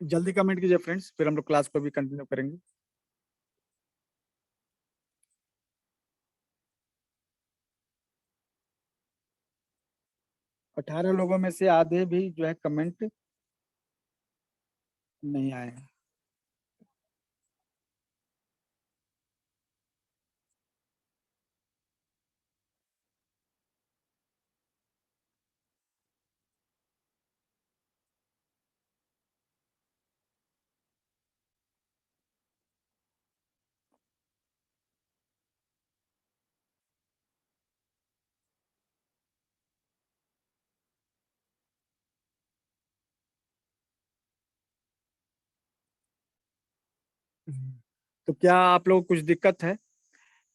जल्दी कमेंट कीजिए फ्रेंड्स, फिर हम लोग क्लास को भी कंटिन्यू करेंगे। 18 लोगों में से आधे भी जो है कमेंट नहीं आए हैं। तो क्या आप लोग को कुछ दिक्कत है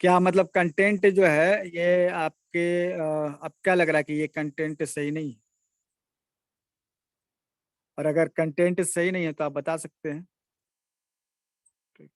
क्या, मतलब कंटेंट जो है ये आपके अब क्या लग रहा है कि ये कंटेंट सही नहीं है? और अगर कंटेंट सही नहीं है तो आप बता सकते हैं। ठीक।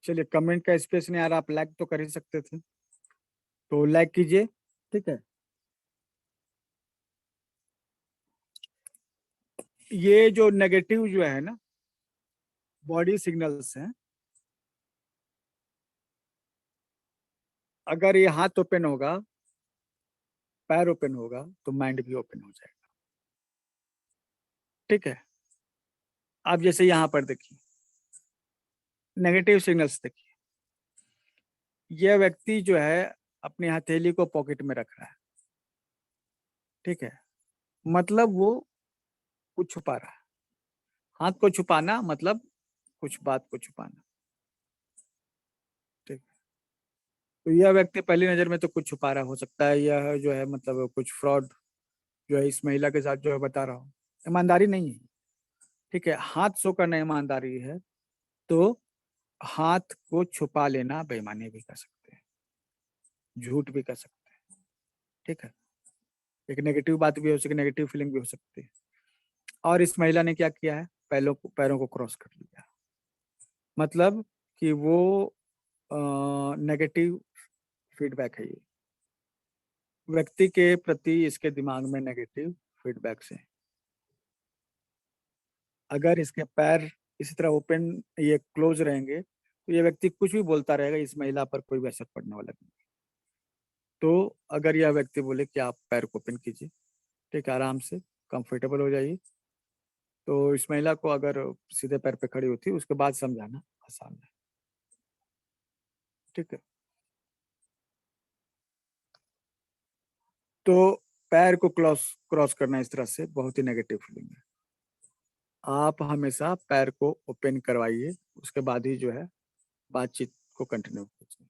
चलिए, कमेंट का स्पेस नहीं आ रहा, आप लाइक तो कर ही सकते थे, तो लाइक कीजिए। ठीक है, ये जो नेगेटिव जो है ना बॉडी सिग्नल्स हैं, अगर ये हाथ ओपन होगा, पैर ओपन होगा, तो माइंड भी ओपन हो जाएगा। ठीक है, आप जैसे यहाँ पर देखिए नेगेटिव सिग्नल्स देखिए, यह व्यक्ति जो है अपनी हथेली को पॉकेट में रख रहा है। ठीक है, मतलब वो कुछ छुपा रहा है। हाथ को छुपाना मतलब कुछ बात को छुपाना। ठीक। तो यह व्यक्ति पहली नजर में तो कुछ छुपा रहा हो सकता है, यह जो है मतलब कुछ फ्रॉड जो है इस महिला के साथ जो है बता रहा हूँ, ईमानदारी नहीं है। ठीक है, हाथ शो करना ईमानदारी है, तो हाथ को छुपा लेना बेईमानी भी कर सकते हैं, झूठ भी कर सकते हैं। ठीक है, एक नेगेटिव बात भी हो सकती है, नेगेटिव फीलिंग भी हो सकती है। और इस महिला ने क्या किया है, पैरों को क्रॉस कर लिया, मतलब कि वो नेगेटिव फीडबैक है ये, व्यक्ति के प्रति इसके दिमाग में नेगेटिव फीडबैक से। अगर इसके पैर इसी तरह ओपन, ये क्लोज रहेंगे, तो ये व्यक्ति कुछ भी बोलता रहेगा, इस महिला पर कोई भी असर पड़ने वाला नहीं। तो अगर यह व्यक्ति बोले कि आप पैर को ओपन कीजिए, ठीक है, आराम से कंफर्टेबल हो जाइए, तो इस महिला को अगर सीधे पैर पे खड़ी होती है, उसके बाद समझाना आसान है। ठीक है, तो पैर को क्रॉस क्रॉस करना इस तरह से बहुत ही नेगेटिव फीलिंग है। आप हमेशा पैर को ओपन करवाइए, उसके बाद ही जो है बातचीत को कंटिन्यू कीजिए।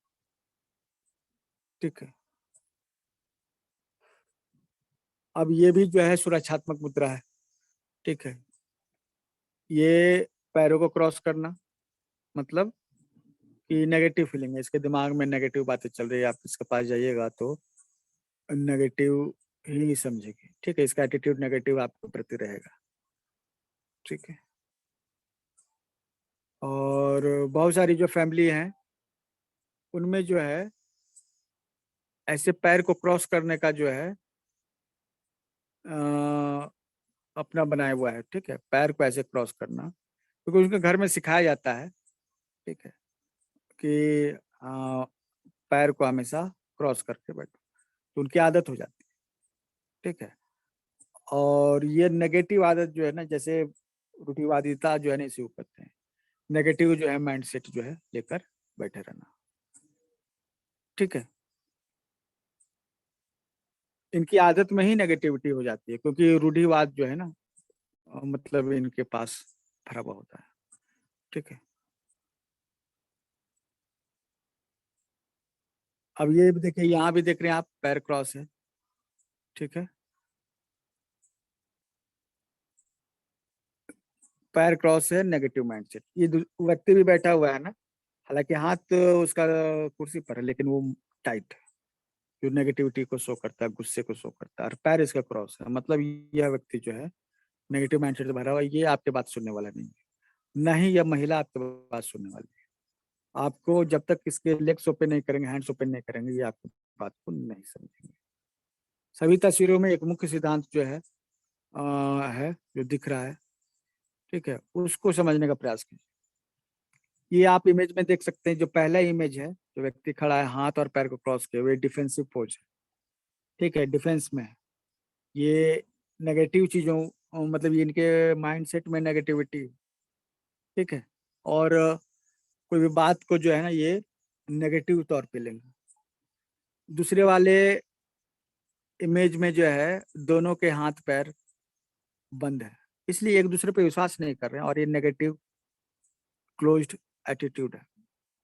ठीक है, अब ये भी जो है सुरक्षात्मक मुद्रा है। ठीक है, ये पैरों को क्रॉस करना मतलब कि नेगेटिव फीलिंग है, इसके दिमाग में नेगेटिव बातें चल रही है, आप इसके पास जाइएगा तो नेगेटिव ही समझेगी। ठीक है, इसका एटीट्यूड नेगेटिव आपके प्रति रहेगा। ठीक है, और बहुत सारी जो फैमिली हैं उनमें जो है ऐसे पैर को क्रॉस करने का जो है अ, अपना बनाया हुआ है। ठीक है, पैर को ऐसे क्रॉस करना, क्योंकि उनके घर में सिखाया जाता है। ठीक है, कि पैर को हमेशा क्रॉस करके बैठो, तो उनकी आदत हो जाती है। ठीक है, और ये नेगेटिव आदत जो है ना, जैसे रूढ़िवादिता जो है ना, इसी को कहते हैं। नेगेटिव जो है माइंडसेट जो है लेकर बैठे रहना। ठीक है, इनकी आदत में ही नेगेटिविटी हो जाती है, क्योंकि रूढ़िवाद जो है ना मतलब इनके पास भरा हुआ होता है। ठीक है, अब ये भी देखिए, यहाँ भी देख रहे हैं आप, पैर क्रॉस है। ठीक है, पैर क्रॉस है, नेगेटिव माइंडसेट। ये व्यक्ति भी बैठा हुआ है ना, हालांकि हाथ उसका कुर्सी पर है, लेकिन वो टाइट है, जो नेगेटिविटी को शो करता है, गुस्से को शो करता है, और पैर इसका क्रॉस है, मतलब यह व्यक्ति जो है नेगेटिव माइंडसेट से भरा हुआ है, ये आपके बात सुनने वाला नहीं है, ना ही यह महिला आपके बात सुनने वाली है। आपको जब तक इसके लेग्स ओपन नहीं करेंगे, हैंड्स ओपन नहीं करेंगे, ये आपकी बात को नहीं समझेंगे। सभी तस्वीरों में एक मुख्य सिद्धांत जो है जो दिख रहा है, ठीक है, उसको समझने का प्रयास कीजिए। ये आप इमेज में देख सकते हैं, जो पहला इमेज है, जो व्यक्ति खड़ा है हाथ और पैर को क्रॉस किए हुए, डिफेंसिव पोज है। ठीक है, डिफेंस में है। ये नेगेटिव चीजों मतलब ये इनके माइंडसेट में नेगेटिविटी। ठीक है, और कोई भी बात को जो है ना ये नेगेटिव तौर पे लेंगे। दूसरे वाले इमेज में जो है दोनों के हाथ पैर बंद है, इसलिए एक दूसरे पे विश्वास नहीं कर रहे हैं, और ये नेगेटिव क्लोज्ड एटीट्यूड है,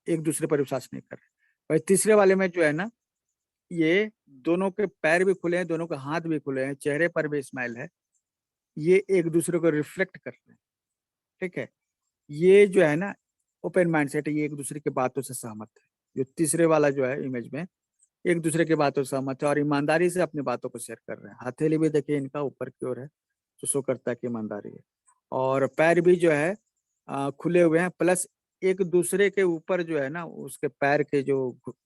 एक दूसरे पर विश्वास नहीं कर रहे। और तीसरे वाले में जो है ना, ये दोनों के पैर भी खुले हैं, दोनों के हाथ भी खुले हैं, चेहरे पर भी स्माइल है, ये एक दूसरे को रिफ्लेक्ट कर रहे हैं। ठीक है, ये जो है ना ओपन माइंडसेट है, ये एक दूसरे की बातों से सहमत है। जो तीसरे वाला जो है इमेज में, एक दूसरे की बातों से सहमत है और ईमानदारी से अपनी बातों को शेयर कर रहे हैं। हथेली भी देखिए इनका ऊपर की ओर है, जो शो करता है कि ईमानदारी है। और पैर भी जो है खुले हुए हैं, प्लस एक दूसरे के ऊपर जो है ना उसके पैर के जो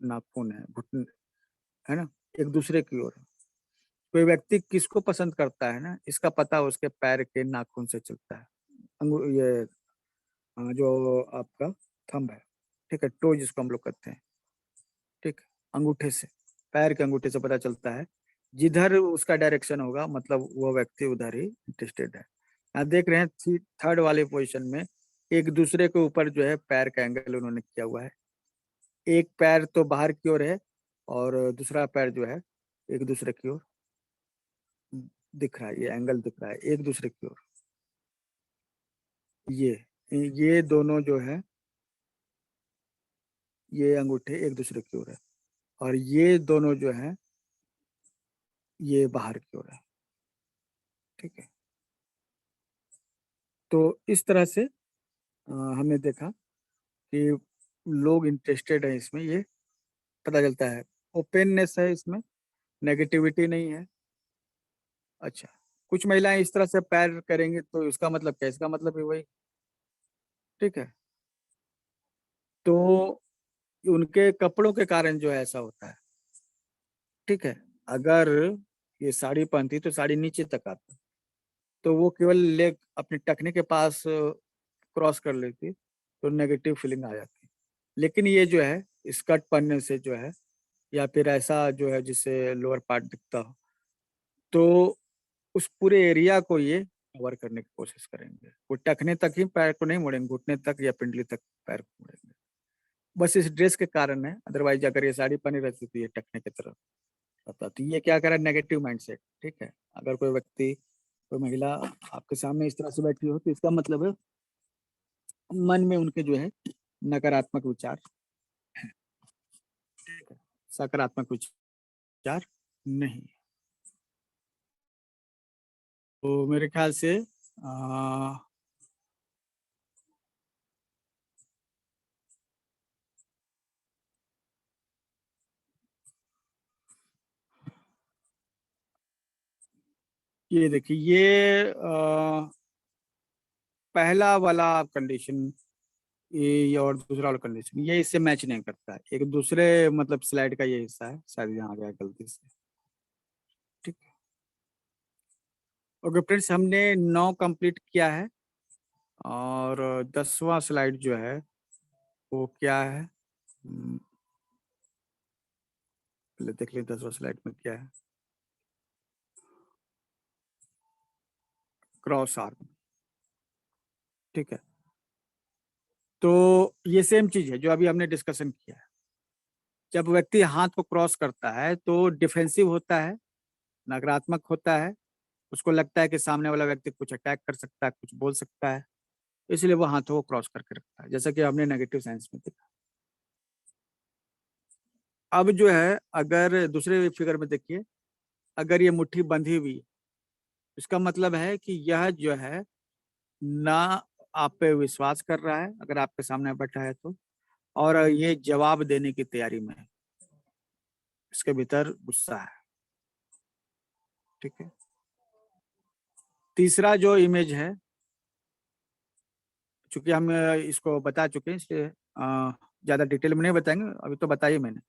नाखून है, घुटन है ना, एक दूसरे की ओर है। कोई व्यक्ति किसको पसंद करता है ना, इसका पता उसके पैर के नाखून से चलता है। ये जो आपका थंब है, ठीक है, टो जिसको हम लोग कहते हैं। ठीक, अंगूठे से, पैर के अंगूठे से पता चलता है, जिधर उसका डायरेक्शन होगा मतलब वो व्यक्ति उधर ही इंटरेस्टेड है। यहाँ देख रहे हैं थर्ड वाले पोजीशन में एक दूसरे के ऊपर जो है पैर का एंगल उन्होंने किया हुआ है। एक पैर तो बाहर की ओर है और दूसरा पैर जो है एक दूसरे की ओर दिख रहा है, ये एंगल दिख रहा है एक दूसरे की ओर। ये दोनों जो है ये अंगूठे एक दूसरे की ओर है, और ये दोनों जो है ये बाहर की ओर है। ठीक है, तो इस तरह से हमने देखा कि लोग इंटरेस्टेड है इसमें, ये पता चलता है। ओपननेस है इसमें, नेगेटिविटी नहीं है। अच्छा, कुछ महिलाएं इस तरह से पैर करेंगे तो इसका मतलब क्या है? इसका मतलब है वही। ठीक है, तो उनके कपड़ों के कारण जो है ऐसा होता है। ठीक है, अगर ये साड़ी पहनती तो साड़ी नीचे तक आती, तो वो केवल लेग अपने टखने के पास क्रॉस कर लेती, तो नेगेटिव फीलिंग आ जाती। लेकिन ये जो है स्कर्ट पहनने से जो है, या फिर ऐसा जो है जिससे लोअर पार्ट दिखता हो, तो उस पूरे एरिया को ये कवर करने की कोशिश करेंगे। वो टखने तक ही पैर को नहीं मोड़ेंगे, घुटने तक या पिंडली तक पैर को मोड़ेंगे। बस इस ड्रेस के कारण है, अदरवाइज अगर ये साड़ी पहनी रहती तो ये टखने की तरफ रहता। तो ये क्या करा, नेगेटिव माइंडसेट। ठीक है, अगर कोई व्यक्ति, कोई महिला आपके सामने इस तरह से बैठी हो, तो इसका मतलब है मन में उनके जो है नकारात्मक विचार है। ठीक है, सकारात्मक विचार नहीं। तो मेरे ख्याल से ये देखिए, ये पहला वाला कंडीशन, ये और दूसरा वाला कंडीशन, ये इससे मैच नहीं करता है। एक दूसरे मतलब स्लाइड का ये हिस्सा है, शायद यहाँ आ गया गलती से। ठीक है, ओके फ्रेंड्स, हमने 9 कंप्लीट किया है, और 10वां स्लाइड जो है वो क्या है, पहले देख लें 10वां स्लाइड में क्या है। Cross arm. ठीक है, तो ये सेम चीज है जो अभी हमने डिस्कशन किया है। जब व्यक्ति हाथ को क्रॉस करता है तो डिफेंसिव होता है, नकारात्मक होता है। उसको लगता है कि सामने वाला व्यक्ति कुछ अटैक कर सकता है, कुछ बोल सकता है, इसलिए वो हाथों को क्रॉस करके रखता है, जैसा कि हमने नेगेटिव साइंस में देखा। अब जो है, अगर दूसरे फिगर में देखिए, अगर ये मुट्ठी बंधी हुई है, इसका मतलब है कि यह जो है ना आप पे विश्वास कर रहा है, अगर आपके सामने बैठा है तो, और ये जवाब देने की तैयारी में है, इसके भीतर गुस्सा है। ठीक है, तीसरा जो इमेज है, चूंकि हम इसको बता चुके हैं, इसलिए ज्यादा डिटेल में नहीं बताएंगे, अभी तो बताइए मैंने।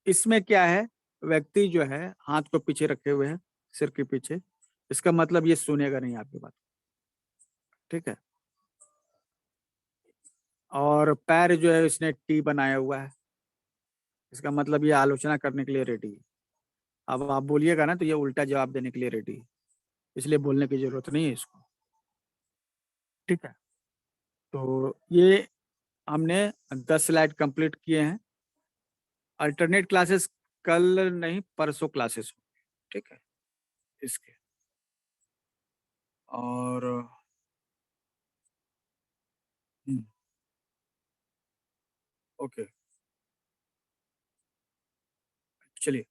इसमें क्या है, व्यक्ति जो है हाथ को पीछे रखे हुए है, सिर के पीछे, इसका मतलब ये सुनेगा नहीं आपकी बात। ठीक है, और पैर जो है इसने टी बनाया हुआ है, इसका मतलब ये आलोचना करने के लिए रेडी है। अब आप बोलिएगा ना तो ये उल्टा जवाब देने के लिए रेडी है, इसलिए बोलने की जरूरत नहीं है इसको। ठीक है, तो ये हमने 10 स्लाइड कंप्लीट किए हैं। अल्टरनेट क्लासेस कल नहीं, परसों क्लासेस हो। ठीक है, इसके, और ओके, चलिए।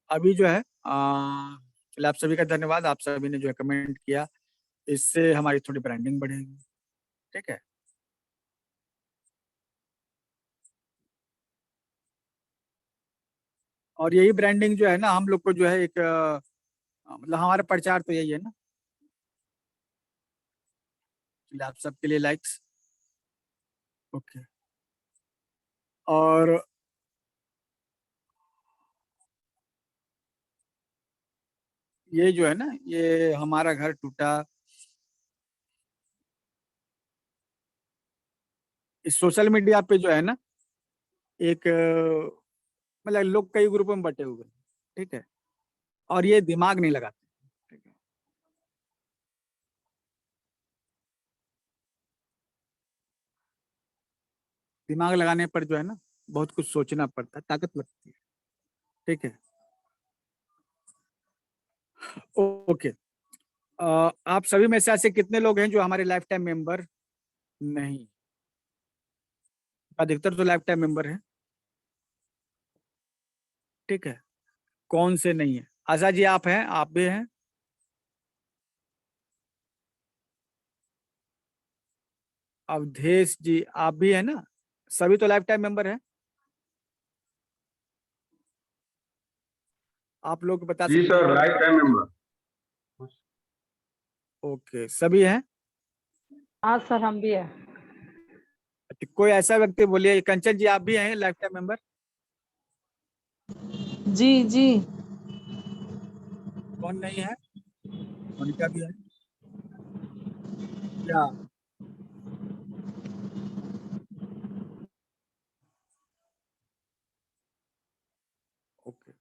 अभी जो है चलिए, आप सभी का धन्यवाद, आप सभी ने जो है कमेंट किया, इससे हमारी थोड़ी ब्रांडिंग बढ़ेगी। ठीक है, और यही ब्रांडिंग जो है ना, हम लोग को जो है एक मतलब हमारा प्रचार तो यही है ना। चलिए, आप सबके लिए लाइक्स। ओके, और ये जो है ना, ये हमारा घर टूटा, इस सोशल मीडिया पे जो है ना, एक मतलब लोग कई ग्रुपों में बटे हुए हैं। ठीक है, और ये दिमाग नहीं लगाते। ठीक है, दिमाग लगाने पर जो है ना, बहुत कुछ सोचना पड़ता है, ताकत लगती है। ठीक है, ओके। आप सभी में से ऐसे कितने लोग हैं जो हमारे लाइफ टाइम मेंबर नहीं? अधिकतर तो लाइफ टाइम मेंबर है। ठीक है, कौन से नहीं है? आशा जी आप हैं, आप भी हैं। अवधेश जी आप भी है ना? सभी तो लाइफ टाइम मेंबर है। आप लोग बता जी सकते सर, लाइफ टाइम मेंबर। हैं। ओके, सभी हैं। हाँ सर, हम भी है। तो कोई ऐसा व्यक्ति बोलिए, कंचन जी आप भी हैं लाइफ टाइम मेंबर? जी जी। कौन नहीं है? मोनिका भी है क्या? ओके,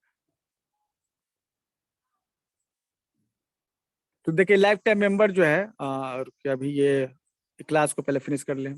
तो देखिए लाइफ टाइम मेंबर जो है, और क्या अभी ये क्लास को पहले फिनिश कर लें।